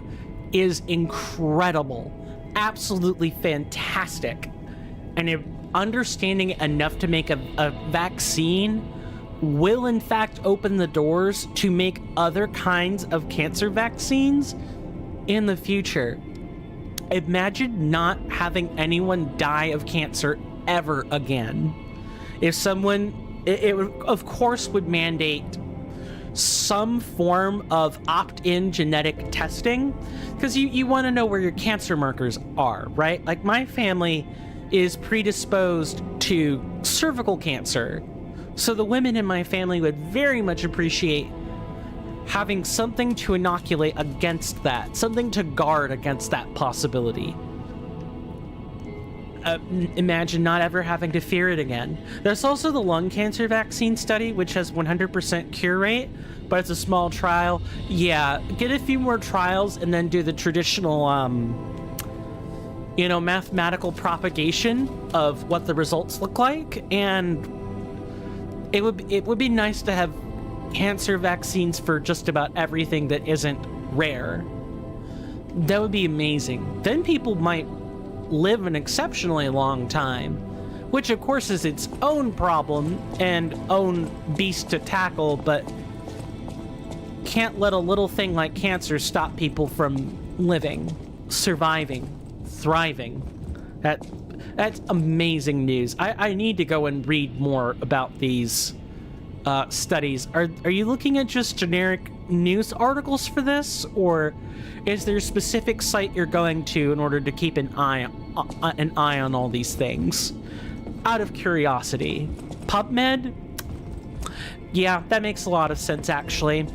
is incredible. Absolutely fantastic. And understanding enough to make a vaccine will in fact open the doors to make other kinds of cancer vaccines in the future. Imagine not having anyone die of cancer ever again. If someone, it would, of course, would mandate some form of opt-in genetic testing, because you want to know where your cancer markers are, right? Like, my family is predisposed to cervical cancer, so the women in my family would very much appreciate having something to inoculate against that, something to guard against that possibility. Imagine not ever having to fear it again. There's also the lung cancer vaccine study, which has 100% cure rate, but it's a small trial. Yeah, get a few more trials and then do the traditional, mathematical propagation of what the results look like, and it would be nice to have cancer vaccines for just about everything that isn't rare. That would be amazing. Then people might live an exceptionally long time, which of course is its own problem and own beast to tackle, but can't let a little thing like cancer stop people from living, surviving, thriving. That's amazing news. I need to go and read more about these studies. Are you looking at just generic news articles for this, or is there a specific site you're going to in order to keep an eye on all these things? Out of curiosity. PubMed? Yeah, that makes a lot of sense, actually.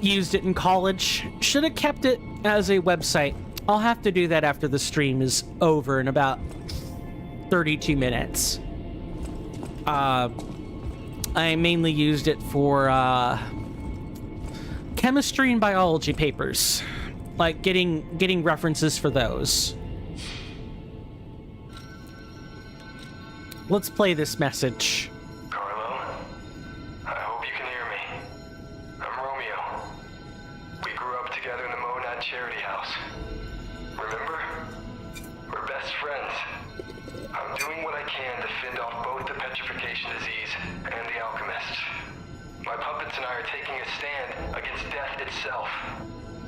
Used it in college. Should have kept it as a website. I'll have to do that after the stream is over in about 32 minutes. I mainly used it for chemistry and biology papers, like getting references for those. Let's play this message. Carlo, I hope you can hear me. I'm Romeo. We grew up together in the Monad Charity House. Remember? We're best friends. I'm doing what I can to fend off both the petrification disease and the alchemists. My puppets and I are taking a stand against death itself.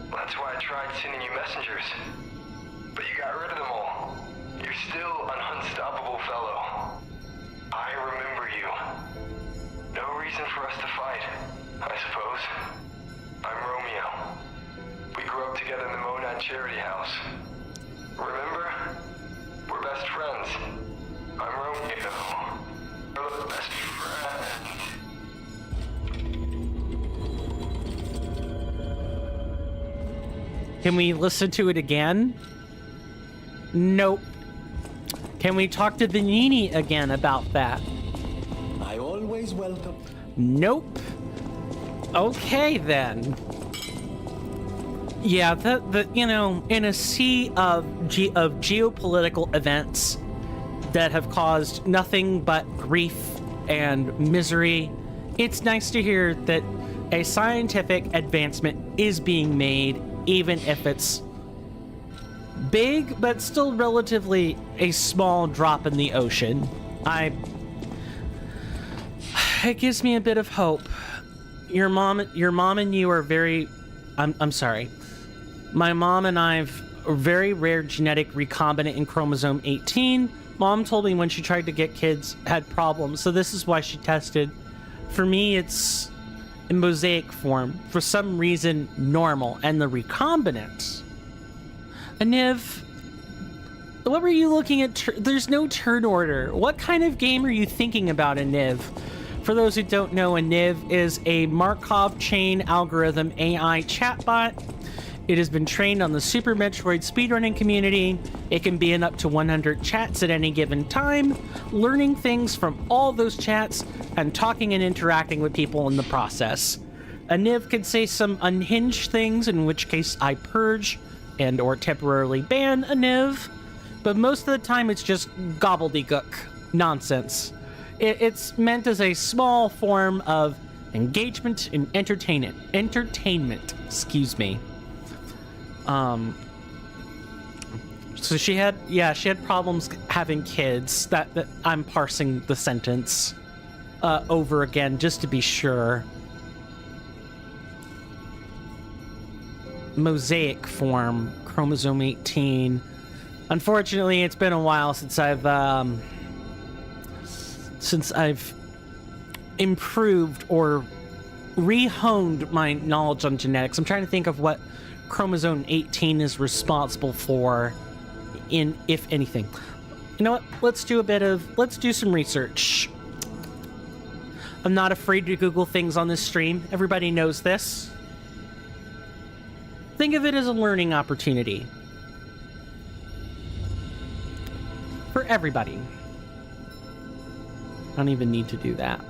That's why I tried sending you messengers. But you got rid of them all. You're still an unstoppable fellow. I remember you. No reason for us to fight, I suppose. I'm Romeo. We grew up together in the Monad Charity House. Remember? We're best friends. I'm Romeo. We're the best friends. Can we listen to it again? Nope. Can we talk to the Nini again about that? I always welcome. Nope. Okay then. Yeah, the you know, in a sea of geopolitical events that have caused nothing but grief and misery, it's nice to hear that a scientific advancement is being made, even if it's big, but still relatively a small drop in the ocean. It gives me a bit of hope. Your mom and you are very, I'm sorry. My mom and I've a very rare genetic recombinant in chromosome 18. Mom told me when she tried to get kids had problems, so this is why she tested. For me, it's in mosaic form. For some reason, normal. And the recombinant. Aniv, what were you looking at? There's no turn order. What kind of game are you thinking about, Aniv? For those who don't know, Aniv is a Markov chain algorithm AI chatbot. It has been trained on the Super Metroid speedrunning community. It can be in up to 100 chats at any given time, learning things from all those chats and talking and interacting with people in the process. Aniv can say some unhinged things, in which case I purge and or temporarily ban Aniv, but most of the time it's just gobbledygook nonsense. It's meant as a small form of engagement and entertainment, excuse me. So she had problems having kids. That I'm parsing the sentence over again just to be sure. Mosaic form, chromosome 18. Unfortunately, it's been a while since I've improved or re-honed my knowledge on genetics. I'm trying to think of what chromosome 18 is responsible for, in if anything. You know what? Let's do some research. I'm not afraid to Google things on this stream. Everybody knows this. Think of it as a learning opportunity for everybody. I don't even need to do that.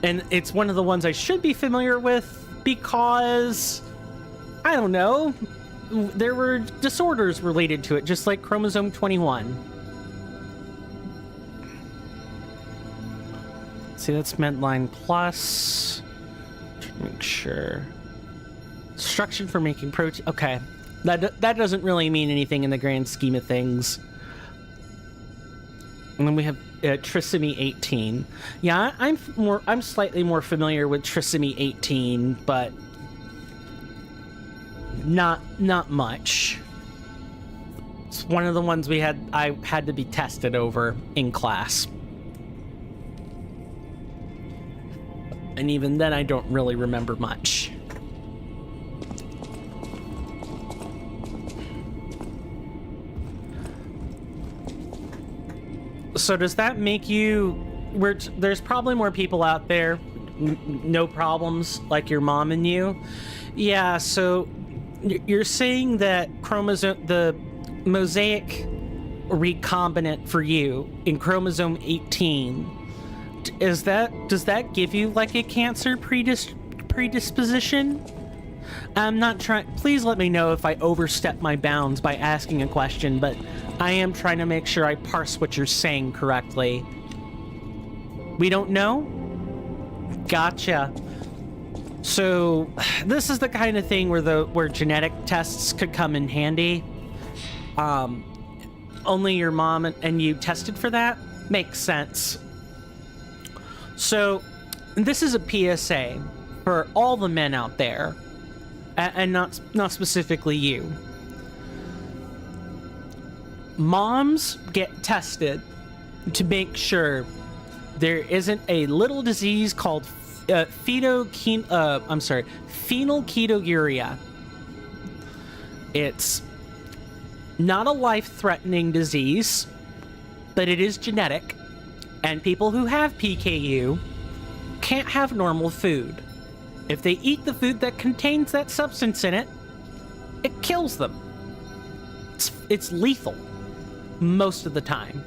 And it's one of the ones I should be familiar with because, I don't know, there were disorders related to it, just like chromosome 21. See, that's Medline Plus. Make sure. Instruction for making protein. Okay. That doesn't really mean anything in the grand scheme of things. And then we have trisomy 18. Yeah, I'm slightly more familiar with trisomy 18, but not much. It's one of the ones I had to be tested over in class. And even then I don't really remember much. So does that make you... there's probably more people out there, no problems, like your mom and you. Yeah, so you're saying that the mosaic recombinant for you in chromosome 18, does that give you like a cancer predisposition? I'm not trying. Please let me know if I overstep my bounds by asking a question, but I am trying to make sure I parse what you're saying correctly. We don't know? Gotcha. So this is the kind of thing where genetic tests could come in handy. Only your mom and you tested for that? Makes sense. So this is a PSA for all the men out there, and not specifically you. Moms get tested to make sure there isn't a little disease called phenylketonuria. It's not a life-threatening disease, but it is genetic, and people who have PKU can't have normal food. If they eat the food that contains that substance in it, it kills them. It's lethal most of the time.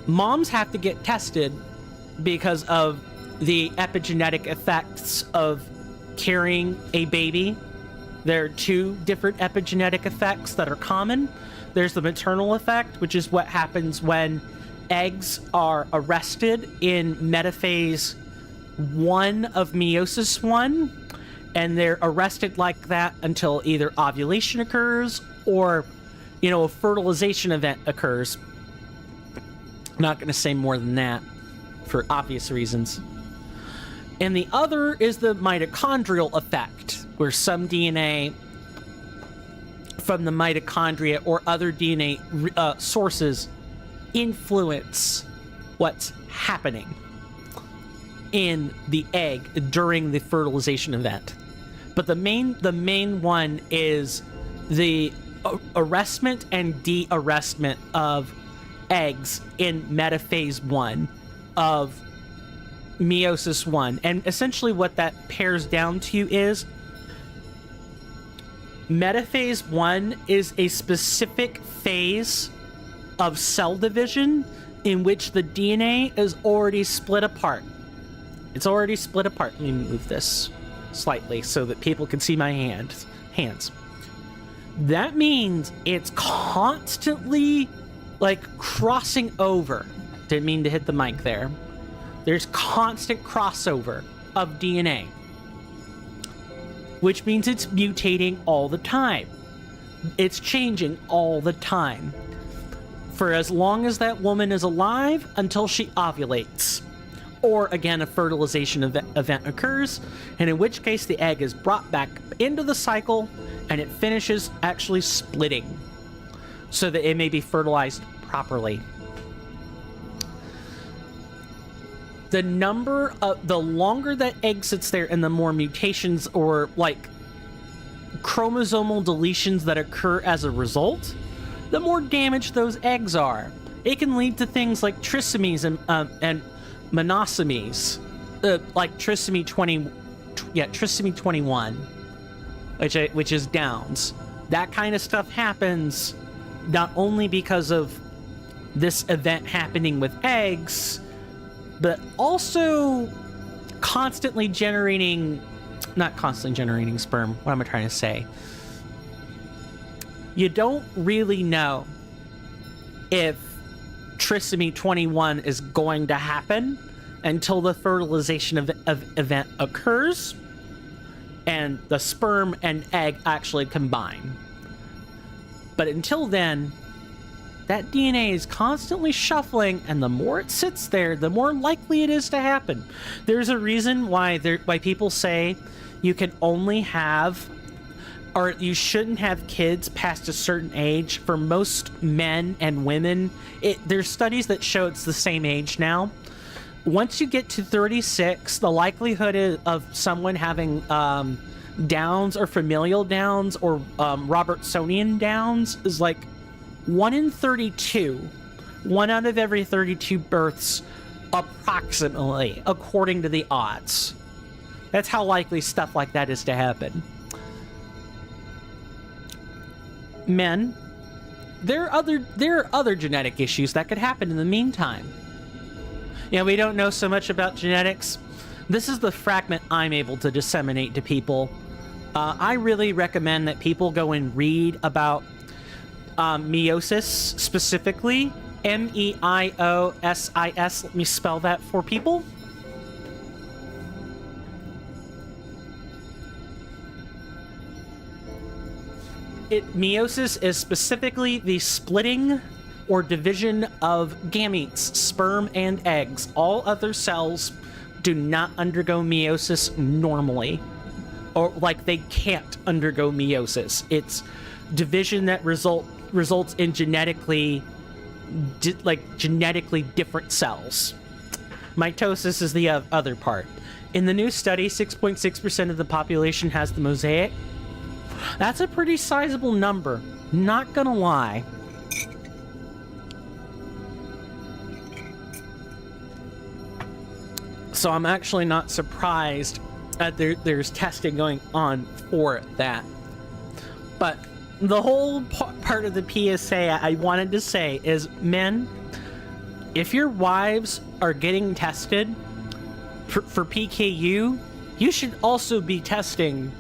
Moms have to get tested because of the epigenetic effects of carrying a baby. There are two different epigenetic effects that are common. There's the maternal effect, which is what happens when eggs are arrested in metaphase 1 of meiosis 1, and they're arrested like that until either ovulation occurs or, a fertilization event occurs. I'm not going to say more than that for obvious reasons. And the other is the mitochondrial effect, where some DNA from the mitochondria or other DNA sources influence what's happening in the egg during the fertilization event. But the main one is the arrestment and de-arrestment of eggs in metaphase 1 of meiosis 1. And essentially what that pairs down to is metaphase 1 is a specific phase of cell division in which the DNA is already split apart. It's already split apart. Let me move this slightly so that people can see my hands. That means it's constantly crossing over. Didn't mean to hit the mic there. There's constant crossover of DNA, which means it's mutating all the time. It's changing all the time. For as long as that woman is alive until she ovulates. Or again, a fertilization event occurs, and in which case the egg is brought back into the cycle and it finishes actually splitting so that it may be fertilized properly. The longer that egg sits there and the more mutations or chromosomal deletions that occur as a result, the more damaged those eggs are. It can lead to things like trisomies and monosomies, like trisomy 21, which is Downs. That kind of stuff happens not only because of this event happening with eggs, but also not constantly generating sperm. What am I trying to say? You don't really know if trisomy 21 is going to happen until the fertilization event occurs and the sperm and egg actually combine. But until then, that DNA is constantly shuffling, and the more it sits there, the more likely it is to happen. There's a reason why people say you can only have, or you shouldn't have kids past a certain age. For most men and women, there's studies that show it's the same age now. Once you get to 36, the likelihood of someone having Downs or familial Downs or Robertsonian Downs is 1 in 32. 1 out of every 32 births, approximately, according to the odds. That's how likely stuff like that is to happen. men, there are other genetic issues that could happen in the meantime. Yeah, we don't know so much about genetics. This is the fragment I'm able to disseminate to people. I really recommend that people go and read about meiosis, specifically MEIOSIS. Let me spell that for people. Meiosis is specifically the splitting or division of gametes, sperm and eggs. All other cells do not undergo meiosis normally, or like they can't undergo meiosis. It's division that results in genetically different cells. Mitosis is the other part. In the new study, 6.6% of the population has the mosaic. That's a pretty sizable number, not gonna lie. So I'm actually not surprised that there's testing going on for that. But the whole part of the PSA I wanted to say is, men, if your wives are getting tested for PKU, you should also be testing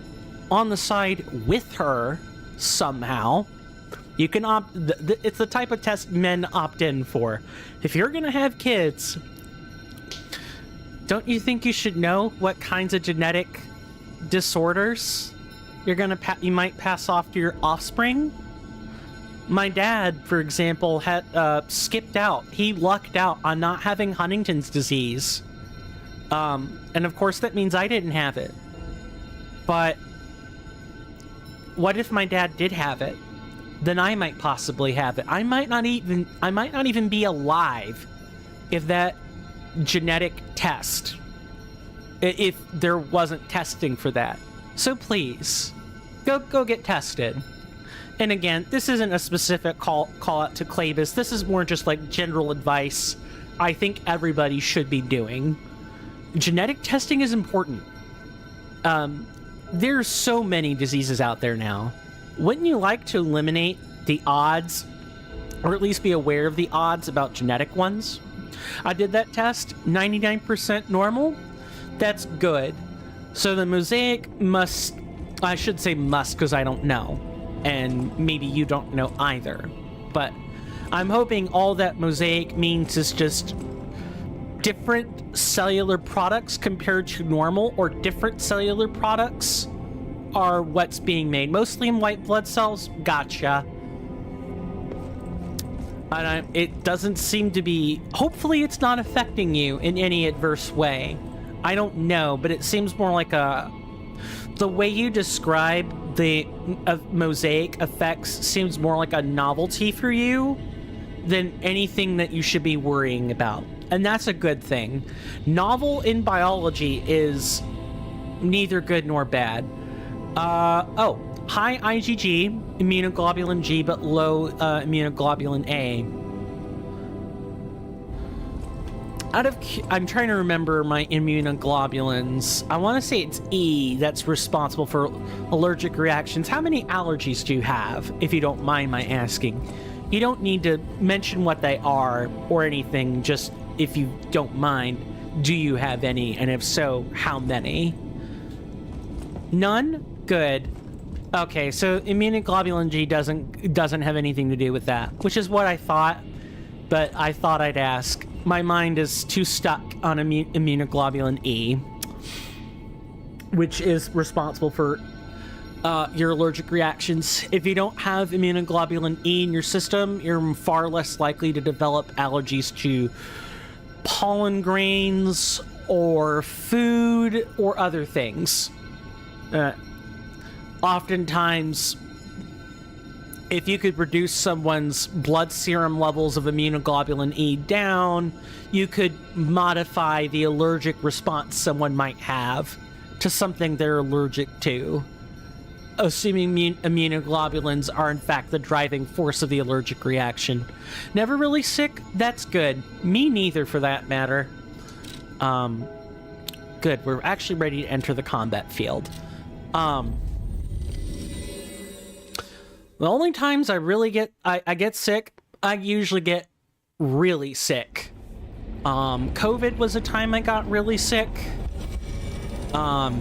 on the side with her somehow. You can it's the type of test men opt in for. If you're gonna have kids, don't you think you should know what kinds of genetic disorders you might pass off to your offspring? My dad, for example, had skipped out. He lucked out on not having Huntington's disease. And of course that means I didn't have it. But what if my dad did have it? Then I might possibly have it. I might not even be alive if that genetic test, if there wasn't testing for that. So please, go get tested. And again, this isn't a specific call out to Clavis. This is more just like general advice I think everybody should be doing. Genetic testing is important. There's so many diseases out there now. Wouldn't you like to eliminate the odds, or at least be aware of the odds about genetic ones? I did that test, 99% normal. That's good. So the mosaic I should say must because I don't know. And maybe you don't know either. But I'm hoping all that mosaic means is just different cellular products compared to normal, or different cellular products are what's being made. Mostly in white blood cells. Gotcha. And it doesn't seem to be... Hopefully it's not affecting you in any adverse way. I don't know, but it seems more like the way you describe the mosaic effects seems more like a novelty for you than anything that you should be worrying about. And that's a good thing. Novel in biology is neither good nor bad. High IgG, immunoglobulin G, but low immunoglobulin A. I'm trying to remember my immunoglobulins. I want to say it's E that's responsible for allergic reactions. How many allergies do you have, if you don't mind my asking? You don't need to mention what they are or anything, just if you don't mind, do you have any? And if so, how many? None? Good. Okay, so immunoglobulin G doesn't have anything to do with that, which is what I thought, but I thought I'd ask. My mind is too stuck on immunoglobulin E, which is responsible for your allergic reactions. If you don't have immunoglobulin E in your system, you're far less likely to develop allergies to pollen grains or food or other things. Oftentimes, if you could reduce someone's blood serum levels of immunoglobulin E down, you could modify the allergic response someone might have to something they're allergic to, assuming immunoglobulins are in fact the driving force of the allergic reaction. Never really sick? That's good. Me neither, for that matter. Good. We're actually ready to enter the combat field. The only times I really I get sick, I usually get really sick. COVID was a time I got really sick. Or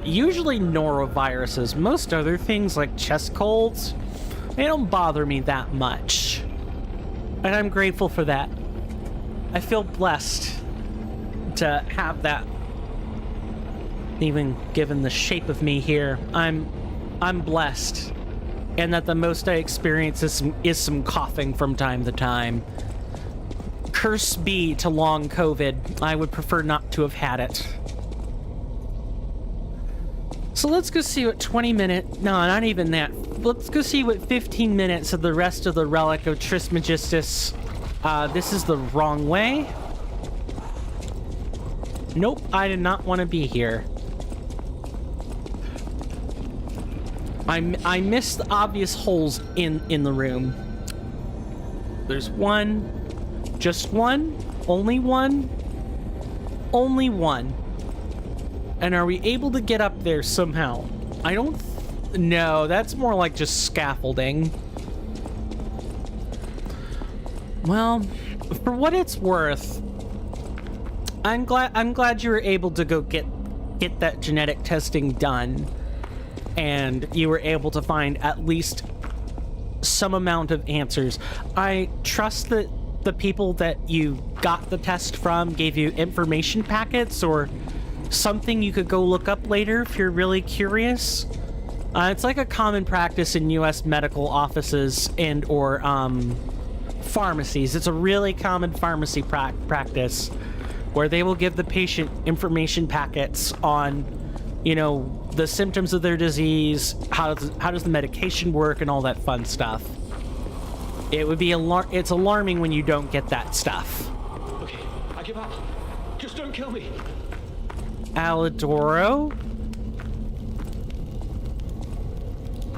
usually noroviruses. Most other things like chest colds, they don't bother me that much. And I'm grateful for that. I feel blessed to have that. Even given the shape of me here, I'm blessed. And that the most I experience is some coughing from time to time. Curse be to long COVID. I would prefer not to have had it. So let's go see what 20 minutes... No, not even that. Let's go see what 15 minutes of the rest of the Relic of Trismegistus. This is the wrong way. Nope, I did not want to be here. I missed the obvious holes in the room. There's one. Just one? Only one? Only one. And are we able to get up there somehow? I don't... No, that's more like just scaffolding. Well, for what it's worth, I'm glad you were able to go get that genetic testing done. And you were able to find at least some amount of answers. I trust that the people that you got the test from gave you information packets or something you could go look up later if you're really curious. It's like a common practice in U.S. medical offices and or pharmacies. It's a really common pharmacy practice where they will give the patient information packets on, you know, the symptoms of their disease, how does the medication work, and all that fun stuff. It would be it's alarming when you don't get that stuff. Okay, I give up. Just don't kill me. Alidoro?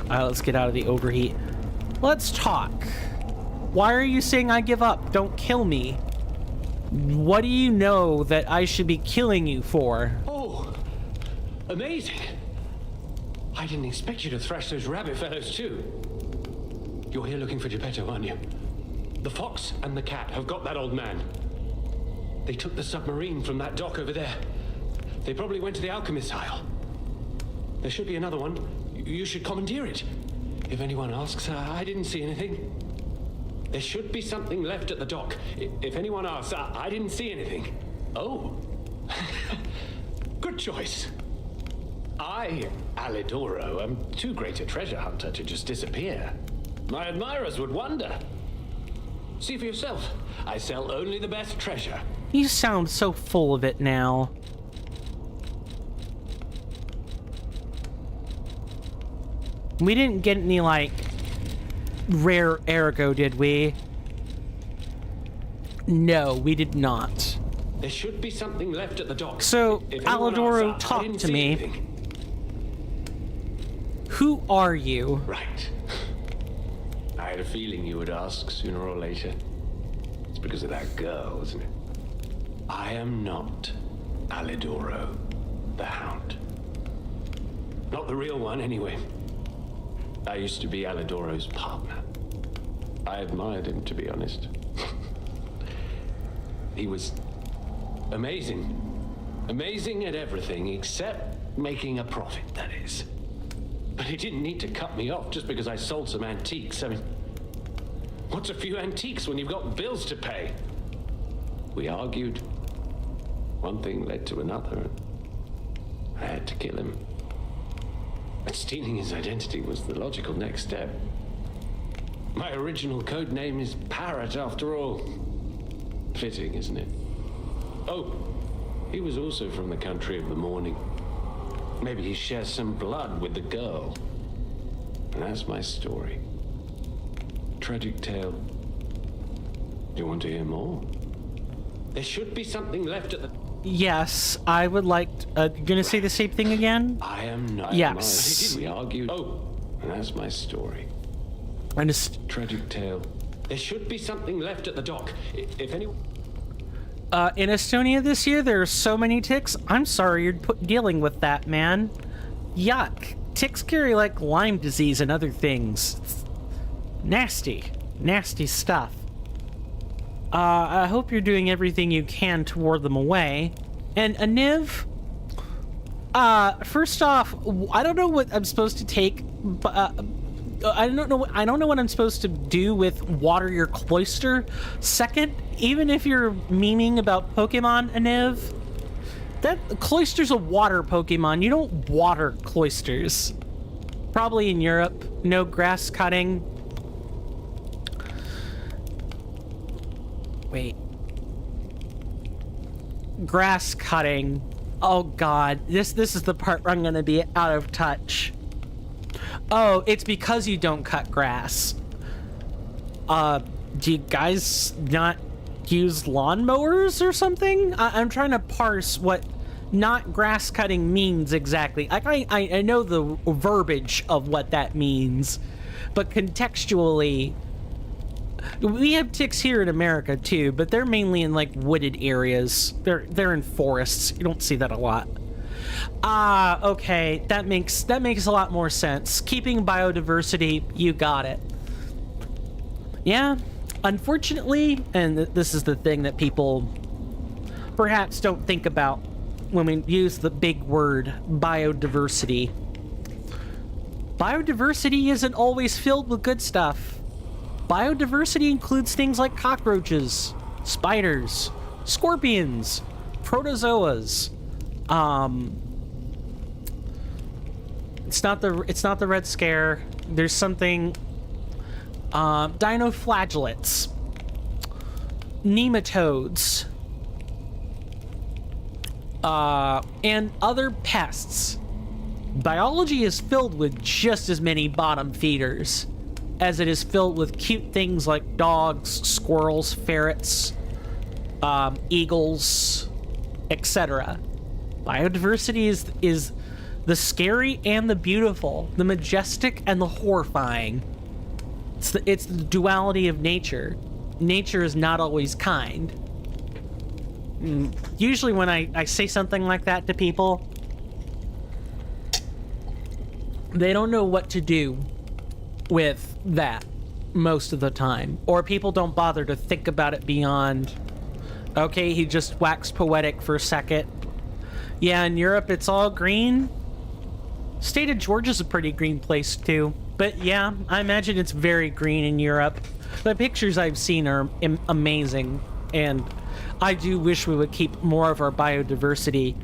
Let's get out of the overheat. Let's talk. Why are you saying I give up? Don't kill me. What do you know that I should be killing you for? Oh, amazing. I didn't expect you to thrash those rabbit fellows too. You're here looking for Geppetto, aren't you? The fox and the cat have got that old man. They took the submarine from that dock over there. They probably went to the alchemist's isle. There should be another one. You should commandeer it. If anyone asks, I didn't see anything. There should be something left at the dock. If anyone asks, I didn't see anything. Oh. Good choice. I, Alidoro, am too great a treasure hunter to just disappear. My admirers would wonder. See for yourself. I sell only the best treasure. You sound so full of it now. We didn't get any, like, rare ergo, did we? No, we did not. There should be something left at the dock. So, Alidoro, talk to me. Anything. Who are you? Right. I had a feeling you would ask sooner or later. It's because of that girl, isn't it? I am not Alidoro, the Hound. Not the real one, anyway. I used to be Alidoro's partner. I admired him, to be honest. He was amazing. Amazing at everything except making a profit, that is. But he didn't need to cut me off just because I sold some antiques. I mean, what's a few antiques when you've got bills to pay? We argued. One thing led to another, and I had to kill him. But stealing his identity was the logical next step. My original code name is Parrot, after all. Fitting, isn't it? Oh, he was also from the country of the morning. Maybe he shares some blood with the girl. And that's my story. Tragic tale. Do you want to hear more? There should be something left at the... Yes, I would like... you're gonna say the same thing again? I am not... Yes. We argued... Oh, and that's my story. I just... Tragic tale. There should be something left at the dock. If anyone... in Estonia this year, there are so many ticks. I'm sorry you're dealing with that, man. Yuck. ticks carry like Lyme disease and other things. It's nasty stuff. I hope you're doing everything you can to ward them away. And Aniv, first off, I don't know what I'm supposed to take, but I don't know what I'm supposed to do with water your cloister. Second, even if you're memeing about Pokemon, Aniv, that cloister's a water Pokemon. You don't water cloisters. Probably in Europe, no grass cutting. Wait. Grass cutting. Oh god, this is the part where I'm gonna be out of touch. Oh, it's because you don't cut grass. Do you guys not use lawnmowers or something? I'm trying to parse what not grass cutting means exactly. I know the verbiage of what that means, but contextually, we have ticks here in America too, but they're mainly in like wooded areas. They're in forests. You don't see that a lot. Okay, that makes a lot more sense. Keeping biodiversity, you got it. Yeah, unfortunately, and this is the thing that people perhaps don't think about when we use the big word biodiversity. Biodiversity isn't always filled with good stuff. Biodiversity includes things like cockroaches, spiders, scorpions, protozoas. It's not the Red Scare. There's something. Dinoflagellates, nematodes, and other pests. Biology is filled with just as many bottom feeders as it is filled with cute things like dogs, squirrels, ferrets, eagles, etc. Biodiversity is the scary and the beautiful, the majestic and the horrifying. It's the duality of nature. Nature is not always kind. Usually when I say something like that to people, they don't know what to do with that most of the time. Or people don't bother to think about it beyond, okay, he just waxed poetic for a second. Yeah, in Europe it's all green. State of Georgia's a pretty green place too. But yeah, I imagine it's very green in Europe. The pictures I've seen are amazing, and I do wish we would keep more of our biodiversity.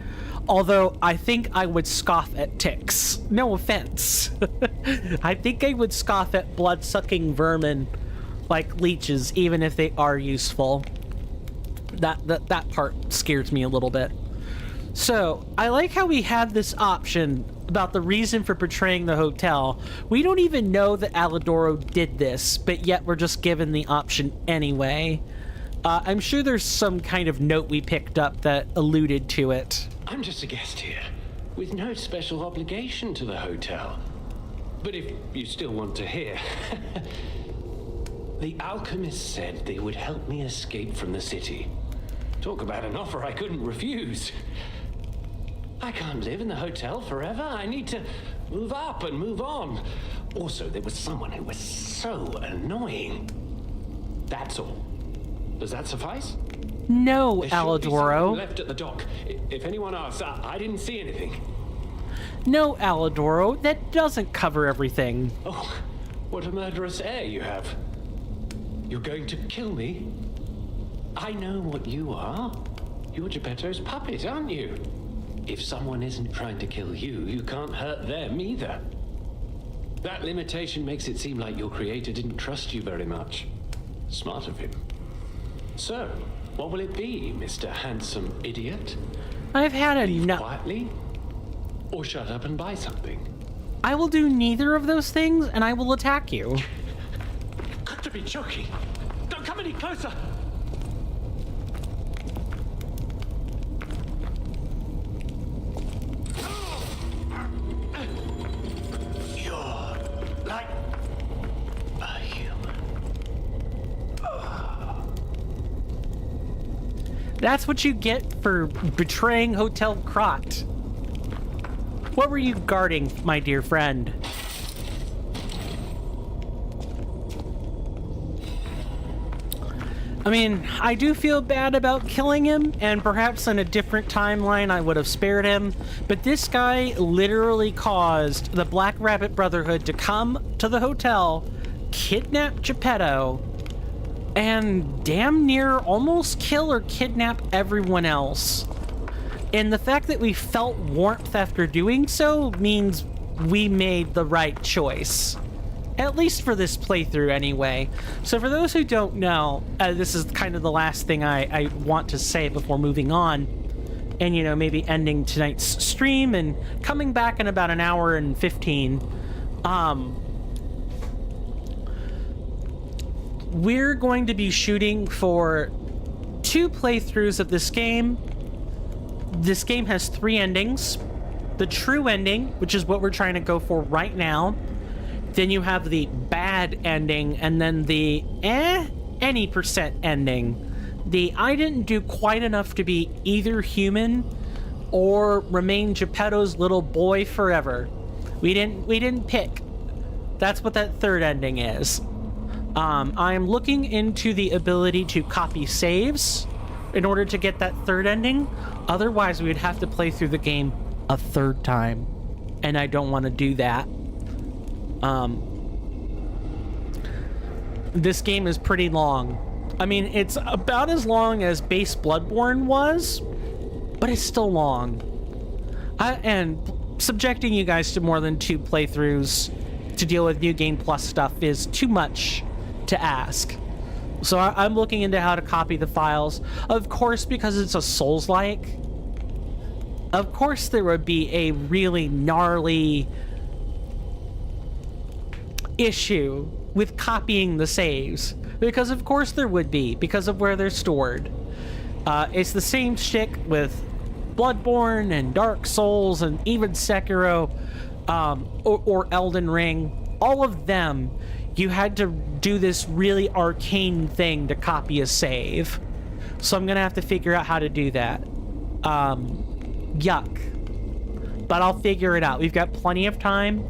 Although I think I would scoff at ticks. No offense. I think I would scoff at blood-sucking vermin like leeches, even if they are useful. That part scares me a little bit. So, I like how we have this option about the reason for portraying the hotel. We don't even know that Alidoro did this, but yet we're just given the option anyway. I'm sure there's some kind of note we picked up that alluded to it. I'm just a guest here, with no special obligation to the hotel. But if you still want to hear, the alchemist said they would help me escape from the city. Talk about an offer I couldn't refuse. I can't live in the hotel forever. I need to move up and move on. Also, there was someone who was so annoying. That's all. Does that suffice? No, There should be someone Alidoro. left at the dock. If anyone asks, I didn't see anything. No, Alidoro. That doesn't cover everything. Oh, what a murderous air you have. You're going to kill me? I know what you are. You're Geppetto's puppet, aren't you? If someone isn't trying to kill you, you can't hurt them either. That limitation makes it seem like your creator didn't trust you very much. Smart of him. So, what will it be, Mr. Handsome Idiot? I've had enough. Quietly? Or shut up and buy something? I will do neither of those things, and I will attack you. Got to be joking. Don't come any closer! You're like a human. That's what you get for betraying Hotel Krot. What were you guarding, my dear friend? I mean, I do feel bad about killing him, and perhaps in a different timeline I would have spared him, but this guy literally caused the Black Rabbit Brotherhood to come to the hotel, kidnap Geppetto, and damn near almost kill or kidnap everyone else. And the fact that we felt warmth after doing so means we made the right choice. At least for this playthrough, anyway. So for those who don't know, this is kind of the last thing I want to say before moving on. And, you know, maybe ending tonight's stream and coming back in about an hour and 15. We're going to be shooting for 2 playthroughs of this game. This game has 3 endings. The true ending, which is what we're trying to go for right now. Then you have the bad ending, and then the any percent ending. The I didn't do quite enough to be either human or remain Geppetto's little boy forever. We didn't pick. That's what that third ending is. I'm looking into the ability to copy saves in order to get that third ending. Otherwise, we would have to play through the game a third time, and I don't want to do that. This game is pretty long. I mean, it's about as long as base Bloodborne was, but it's still long. And subjecting you guys to more than 2 playthroughs to deal with New Game Plus stuff is too much to ask. So I'm looking into how to copy the files. Of course, because it's a Souls-like, of course there would be a really gnarly issue with copying the saves, because of course there would be, because of where they're stored. It's the same shtick with Bloodborne and Dark Souls and even Sekiro, or Elden Ring. All of them, you had to do this really arcane thing to copy a save. So I'm gonna have to figure out how to do that. Yuck. But I'll figure it out. We've got plenty of time.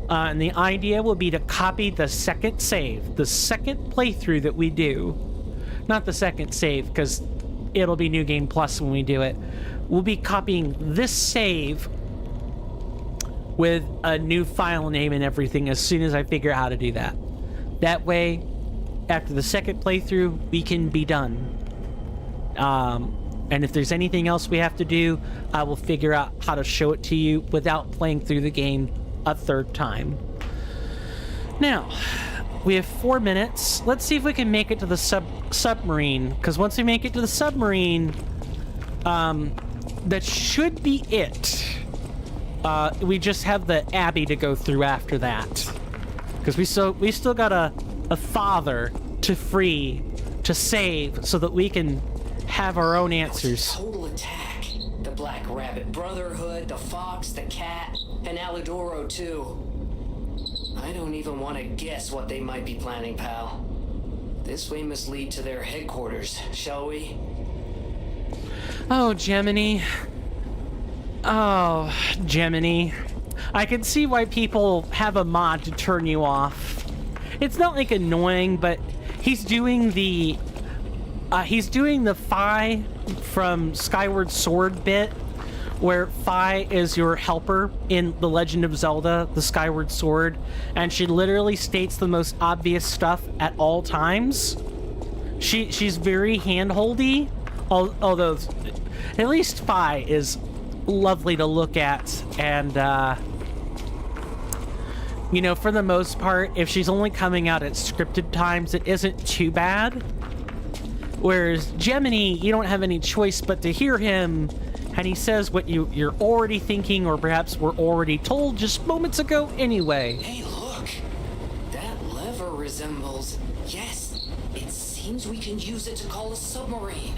And the idea will be to copy the second save, the second playthrough that we do. Not the second save, because it'll be New Game Plus when we do it. We'll be copying this save with a new file name and everything as soon as I figure out how to do that. That way, after the second playthrough, we can be done. And if there's anything else we have to do, I will figure out how to show it to you without playing through the game a third time. Now, we have 4 minutes. Let's see if we can make it to the submarine, because once we make it to the submarine, that should be it. We just have the Abbey to go through after that, because we still got a father to free, to save, so that we can have our own answers. Total attack. The Black Rabbit Brotherhood, the Fox, the Cat, and Alidoro too. I don't even want to guess what they might be planning, pal. This way must lead to their headquarters, shall we? Oh, Gemini. Oh, Gemini. I can see why people have a mod to turn you off. It's not like annoying, but he's doing the Fi from Skyward Sword bit, where Fi is your helper in The Legend of Zelda, the Skyward Sword, and she literally states the most obvious stuff at all times. She's very hand-holdy, although at least Fi is lovely to look at, and you know, for the most part, if she's only coming out at scripted times, it isn't too bad. Whereas Gemini, you don't have any choice but to hear him, and he says what you're already thinking, or perhaps were already told just moments ago anyway. Hey, look! That lever resembles... Yes, it seems we can use it to call a submarine.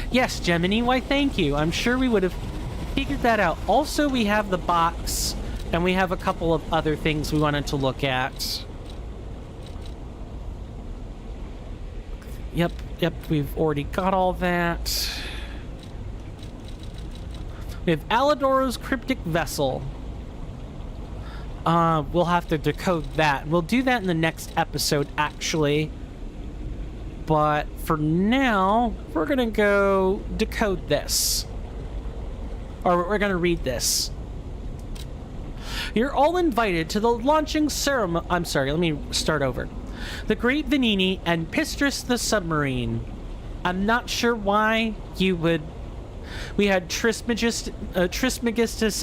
Yes, Gemini, why thank you. I'm sure we would have figured that out. Also, we have the box, and we have a couple of other things we wanted to look at. Yep, we've already got all that. We We have Alidoro's cryptic vessel. We'll have to decode that. We'll do that in the next episode, actually. But for now, we're gonna go decode this. Or we're gonna read this. You're all invited to the launching ceremony. I'm sorry, let me start over. The Great Venini and Pistrus the Submarine. I'm not sure why you would... We had Trismegistus,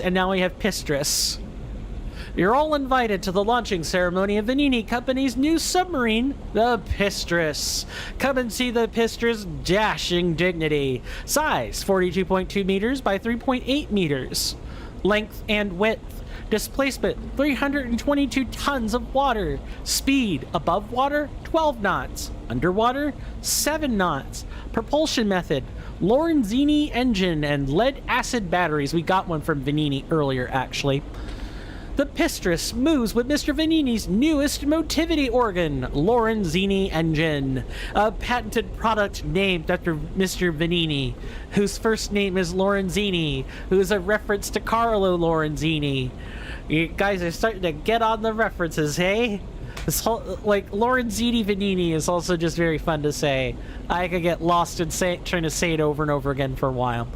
and now we have Pistrus. You're all invited to the launching ceremony of Venini Company's new submarine, the Pistrus. Come and see the Pistrus' dashing dignity. Size, 42.2 meters by 3.8 meters. Length and width. Displacement, 322 tons of water. Speed, above water, 12 knots. Underwater, 7 knots. Propulsion method, Lorenzini engine and lead-acid batteries. We got one from Venini earlier, actually. The Pistrus moves with Mr. Venini's newest motivity organ, Lorenzini engine, a patented product named after Mr. Venini, whose first name is Lorenzini, who is a reference to Carlo Lorenzini. You guys are starting to get on the references, hey? This whole, like, Lorenzini Venini is also just very fun to say. I could get lost in trying to say it over and over again for a while.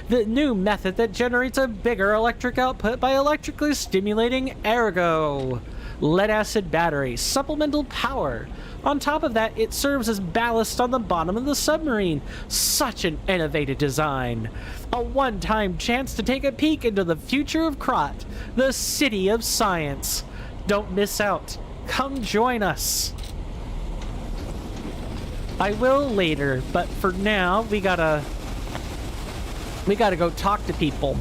The new method that generates a bigger electric output by electrically stimulating ergo. Lead-acid battery, supplemental power. On top of that, it serves as ballast on the bottom of the submarine. Such an innovative design. A one-time chance to take a peek into the future of Krat, the city of science. Don't miss out. Come join us. I will later, but for now, we gotta go talk to people.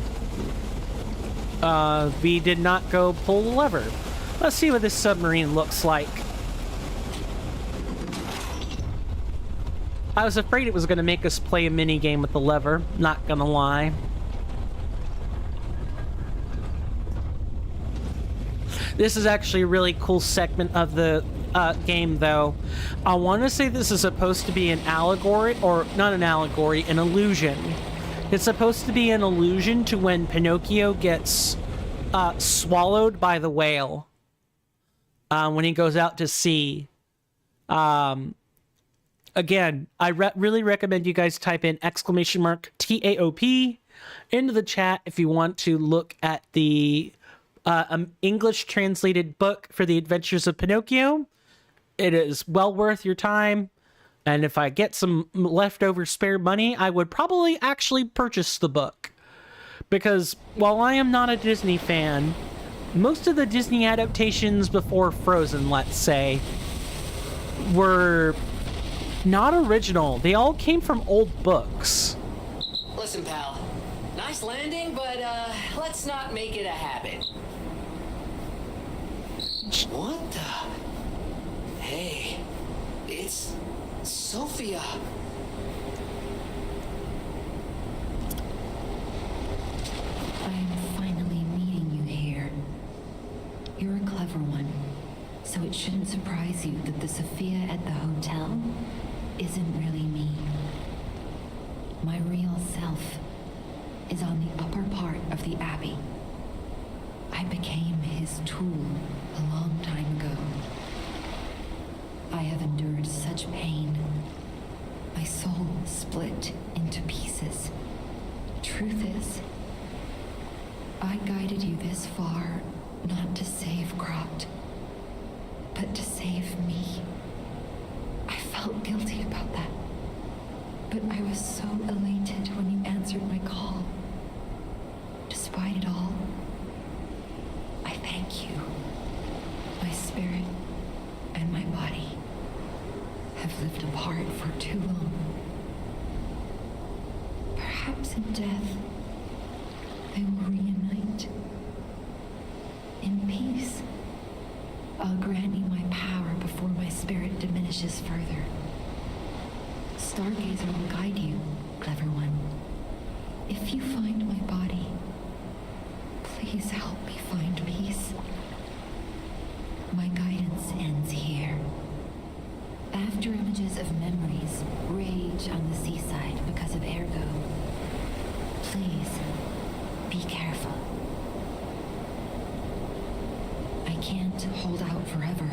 We did not go pull the lever. Let's see what this submarine looks like. I was afraid it was gonna make us play a mini game with the lever, not gonna lie. This is actually a really cool segment of the game, though. I want to say this is supposed to be an allegory, or not an allegory, an illusion. It's supposed to be an allusion to when Pinocchio gets swallowed by the whale when he goes out to sea. Again, I really recommend you guys type in !TAOP into the chat if you want to look at the English translated book for the Adventures of Pinocchio. It is well worth your time, and if I get some leftover spare money, I would probably actually purchase the book. Because while I am not a Disney fan, most of the Disney adaptations before Frozen, let's say, were not original. They all came from old books. Listen, pal. Nice landing, but let's not make it a habit. What the? Hey, it's Sophia. I am finally meeting you here. You're a clever one, so it shouldn't surprise you that the Sophia at the hotel isn't really me. My real self is on the upper part of the Abbey. I became his tool a long time ago. I have endured such pain. My soul split into pieces. Truth is, I guided you this far not to save Krat, but to save me. I felt guilty about that, but I was so elated when you answered my call. Despite it all, I thank you. My spirit and my body have lived apart for too long. Perhaps in death, they will reunite. In peace, I'll grant you my power before my spirit diminishes further. Stargazer will guide you, clever one. If you find my body, please help me find peace. My guidance ends here. After images of memories rage on the seaside because of ergo, please Be careful. I can't hold out forever,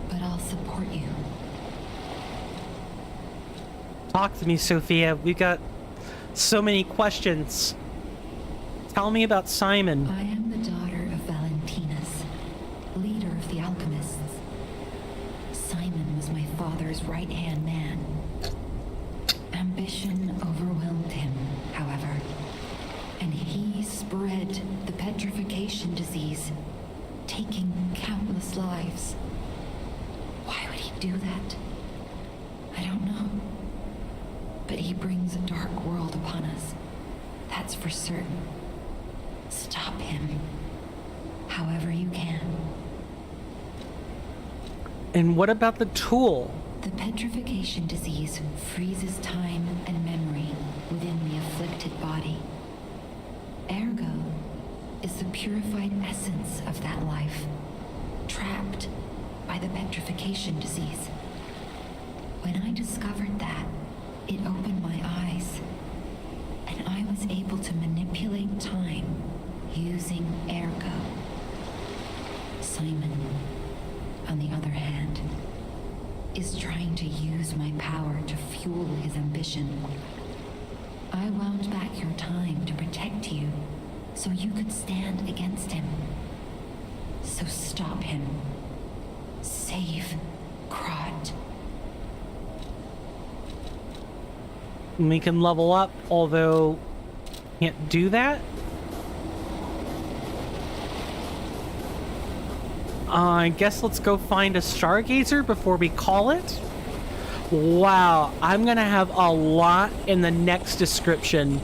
but I'll support you. Talk to me, Sophia. We've got so many questions. Tell me about Simon. I am the daughter of Valentinus, leader of the alchemists. Simon was my father's right-hand man. Ambition overwhelmed him, however, and he spread the petrification disease, taking countless lives. Why would he do that? I don't know. But he brings a dark world upon us. That's for certain. Stop him, however you can. And what about the tool? The petrification disease freezes time and memory within the afflicted body. Ergo is the purified essence of that life, trapped by the petrification disease. When I discovered that, it opened my eyes, and I was able to manipulate time using Ergo. Simon, on the other hand, is trying to use my power to fuel his ambition. I wound back your time to protect you, so you could stand against him. So stop him. Save Krat. We can level up, although can't do that. I guess let's go find a stargazer before we call it. Wow, I'm gonna have a lot in the next description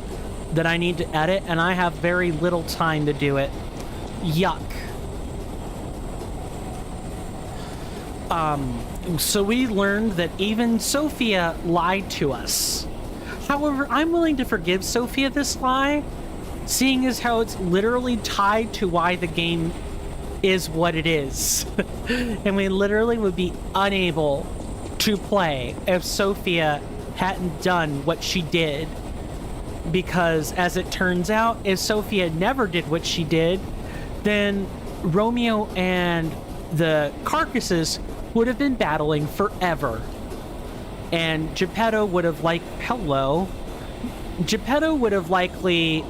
that I need to edit, and I have very little time to do it. Yuck. So we learned that even Sophia lied to us. However, I'm willing to forgive Sophia this lie, seeing as how it's literally tied to why the game is what it is. And we literally would be unable to play if Sophia hadn't done what she did. Because as it turns out, if Sophia never did what she did, then Romeo and the carcasses would have been battling forever. And Geppetto would have Geppetto would have likely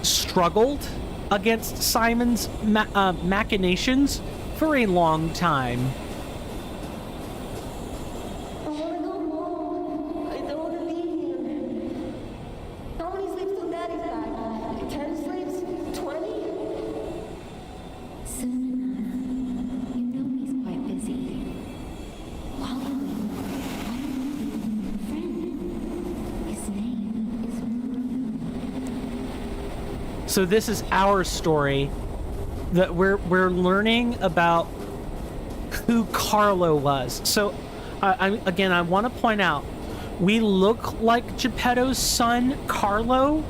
struggled against Simon's machinations for a long time. I want to go home. I don't want to leave here. How many sleeps till Daddy's back? 10 sleeps? 20? Soon enough. You know he's quite busy. While you wait, why don't you leave him with a friend? His name is Romeo. So this is our story that we're learning about who Carlo was. So I want to point out, we look like Geppetto's son, Carlo,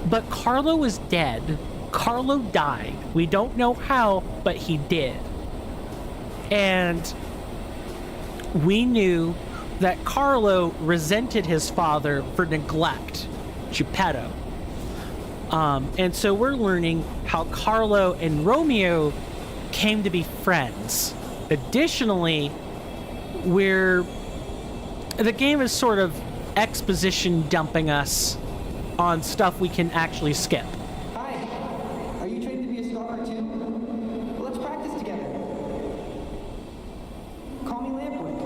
but Carlo is dead. Carlo died. We don't know how, but he did. And we knew that Carlo resented his father for neglect, Geppetto. And so we're learning how Carlo and Romeo came to be friends. Additionally, the game is sort of exposition dumping us on stuff we can actually skip. Hi, are you trained to be a scholar too? Well, let's practice together. Call me Lampwick.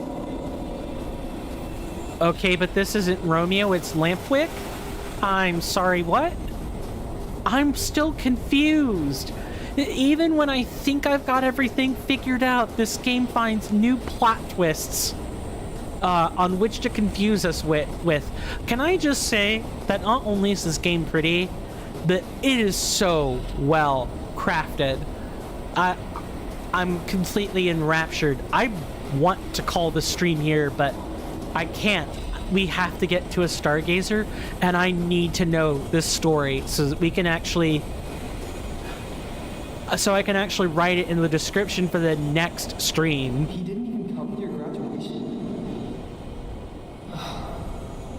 Okay, but this isn't Romeo, it's Lampwick? I'm sorry, what? I'm still confused. Even when I think I've got everything figured out, this game finds new plot twists on which to confuse us with. Can I just say that not only is this game pretty, but it is so well crafted. I'm completely enraptured. I want to call the stream here, but I can't. We have to get to a stargazer, and I need to know this story so that we can actually... So I can actually write it in the description for the next stream. He didn't even come to your graduation.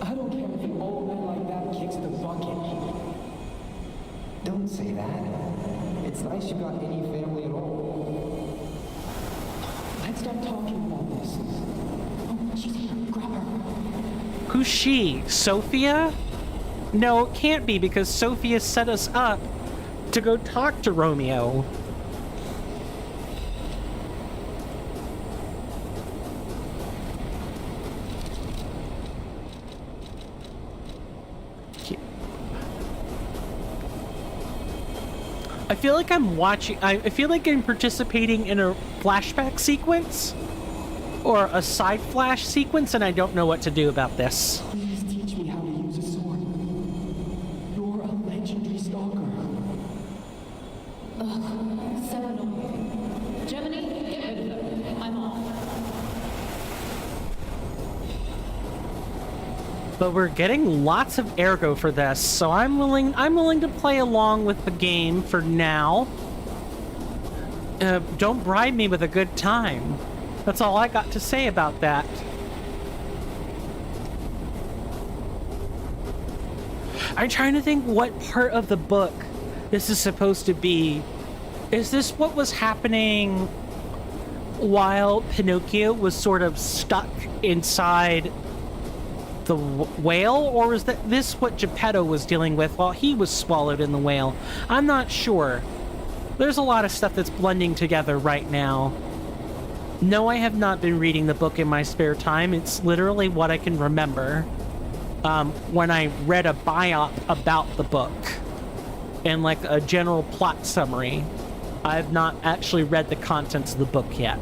I don't care if an old man like that kicks the talking about this. Oh, she's here. Grab her. Who's she? Sophia? No, it can't be because Sophia set us up to go talk to Romeo. I feel like I'm watching, I feel like I'm participating in a flashback sequence or a side flash sequence, and I don't know what to do about this. Please teach me how to use a sword. You're a legendary stalker. Seminole. Germany, get rid of them. I'm off. But we're getting lots of ergo for this, so I'm willing to play along with the game for now. Don't bribe me with a good time. That's all I got to say about that. I'm trying to think what part of the book this is supposed to be. Is this what was happening while Pinocchio was sort of stuck inside the whale, or was this what Geppetto was dealing with while he was swallowed in the whale? I'm not sure. There's a lot of stuff that's blending together right now. No, I have not been reading the book in my spare time. It's literally what I can remember when I read a biop about the book and like a general plot summary. I have not actually read the contents of the book yet.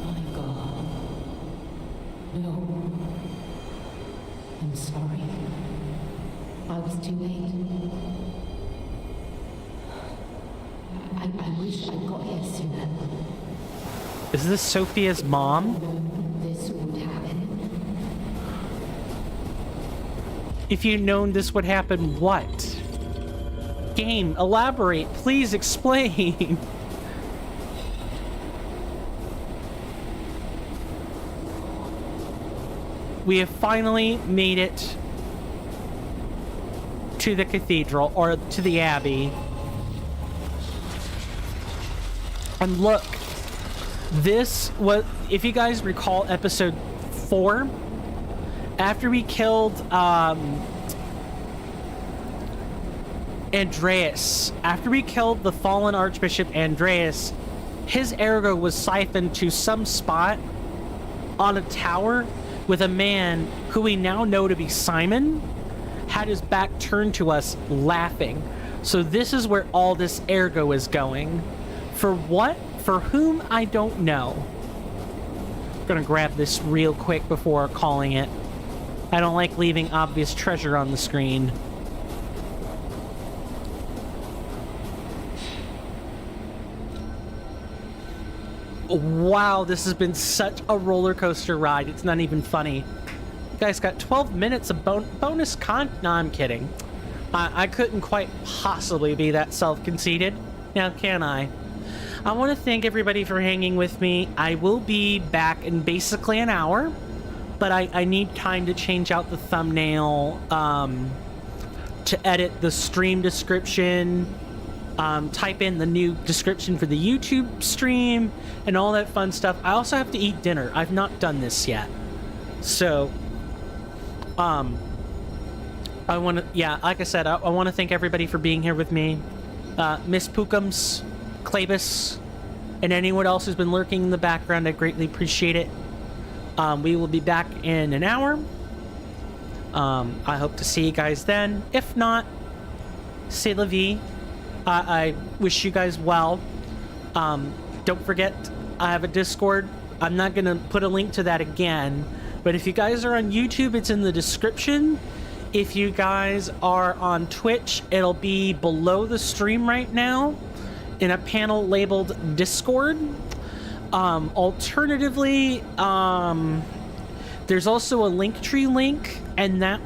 My God. No. I'm sorry. I was too late. I wish I got here sooner. Is this Sophia's mom? This would happen. If you'd known this would happen, what? Game, elaborate. Please explain. We have finally made it to the cathedral, or to the abbey. And look, this was, if you guys recall episode 4, after we killed Andreas, after we killed the fallen Archbishop Andreas, his ergo was siphoned to some spot on a tower with a man who we now know to be Simon, had his back turned to us laughing. So this is where all this ergo is going. For what? For whom? I don't know. I'm gonna grab this real quick before calling it. I don't like leaving obvious treasure on the screen. Wow, this has been such a roller coaster ride. It's not even funny. You guys got 12 minutes of bonus No, I'm kidding. I couldn't quite possibly be that self-conceited. Now, can I? I want to thank everybody for hanging with me. I will be back in basically an hour, but I need time to change out the thumbnail, to edit the stream description, type in the new description for the YouTube stream, and all that fun stuff. I also have to eat dinner. I've not done this yet. So, I want to, yeah, like I said, I want to thank everybody for being here with me. Miss Pookums, Clabus, and anyone else who's been lurking in the background, I greatly appreciate it. We will be back in an hour. I hope to see you guys then. If not, c'est la vie. I wish you guys well. Don't forget, I have a Discord. I'm not going to put a link to that again, but if you guys are on YouTube, it's in the description. If you guys are on Twitch, it'll be below the stream right now in a panel labeled Discord. Alternatively, there's also a Linktree link, and that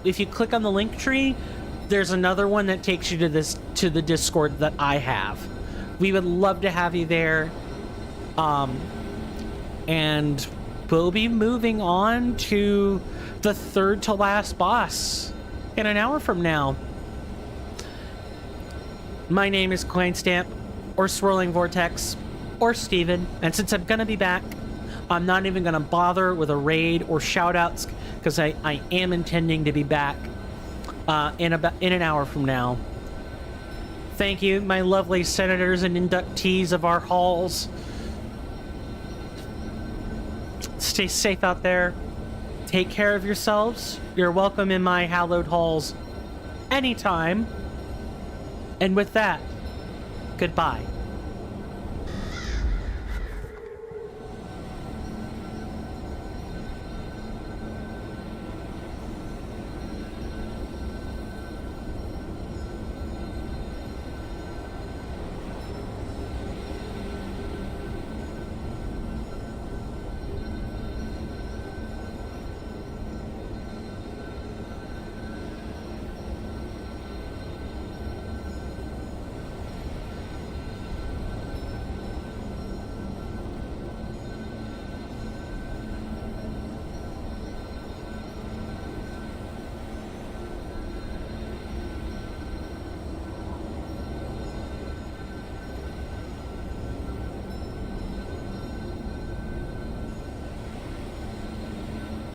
if you click on the Linktree, there's another one that takes you to the Discord that I have. We would love to have you there. And we'll be moving on to the third to last boss in an hour from now. My name is Coinstamp, or Swirling Vortex, or Steven, and since I'm gonna be back, I'm not even gonna bother with a raid or shoutouts because I am intending to be back in an hour from now. Thank you, my lovely senators and inductees of our halls. Stay safe out there. Take care of yourselves. You're welcome in my hallowed halls anytime. And with that, goodbye.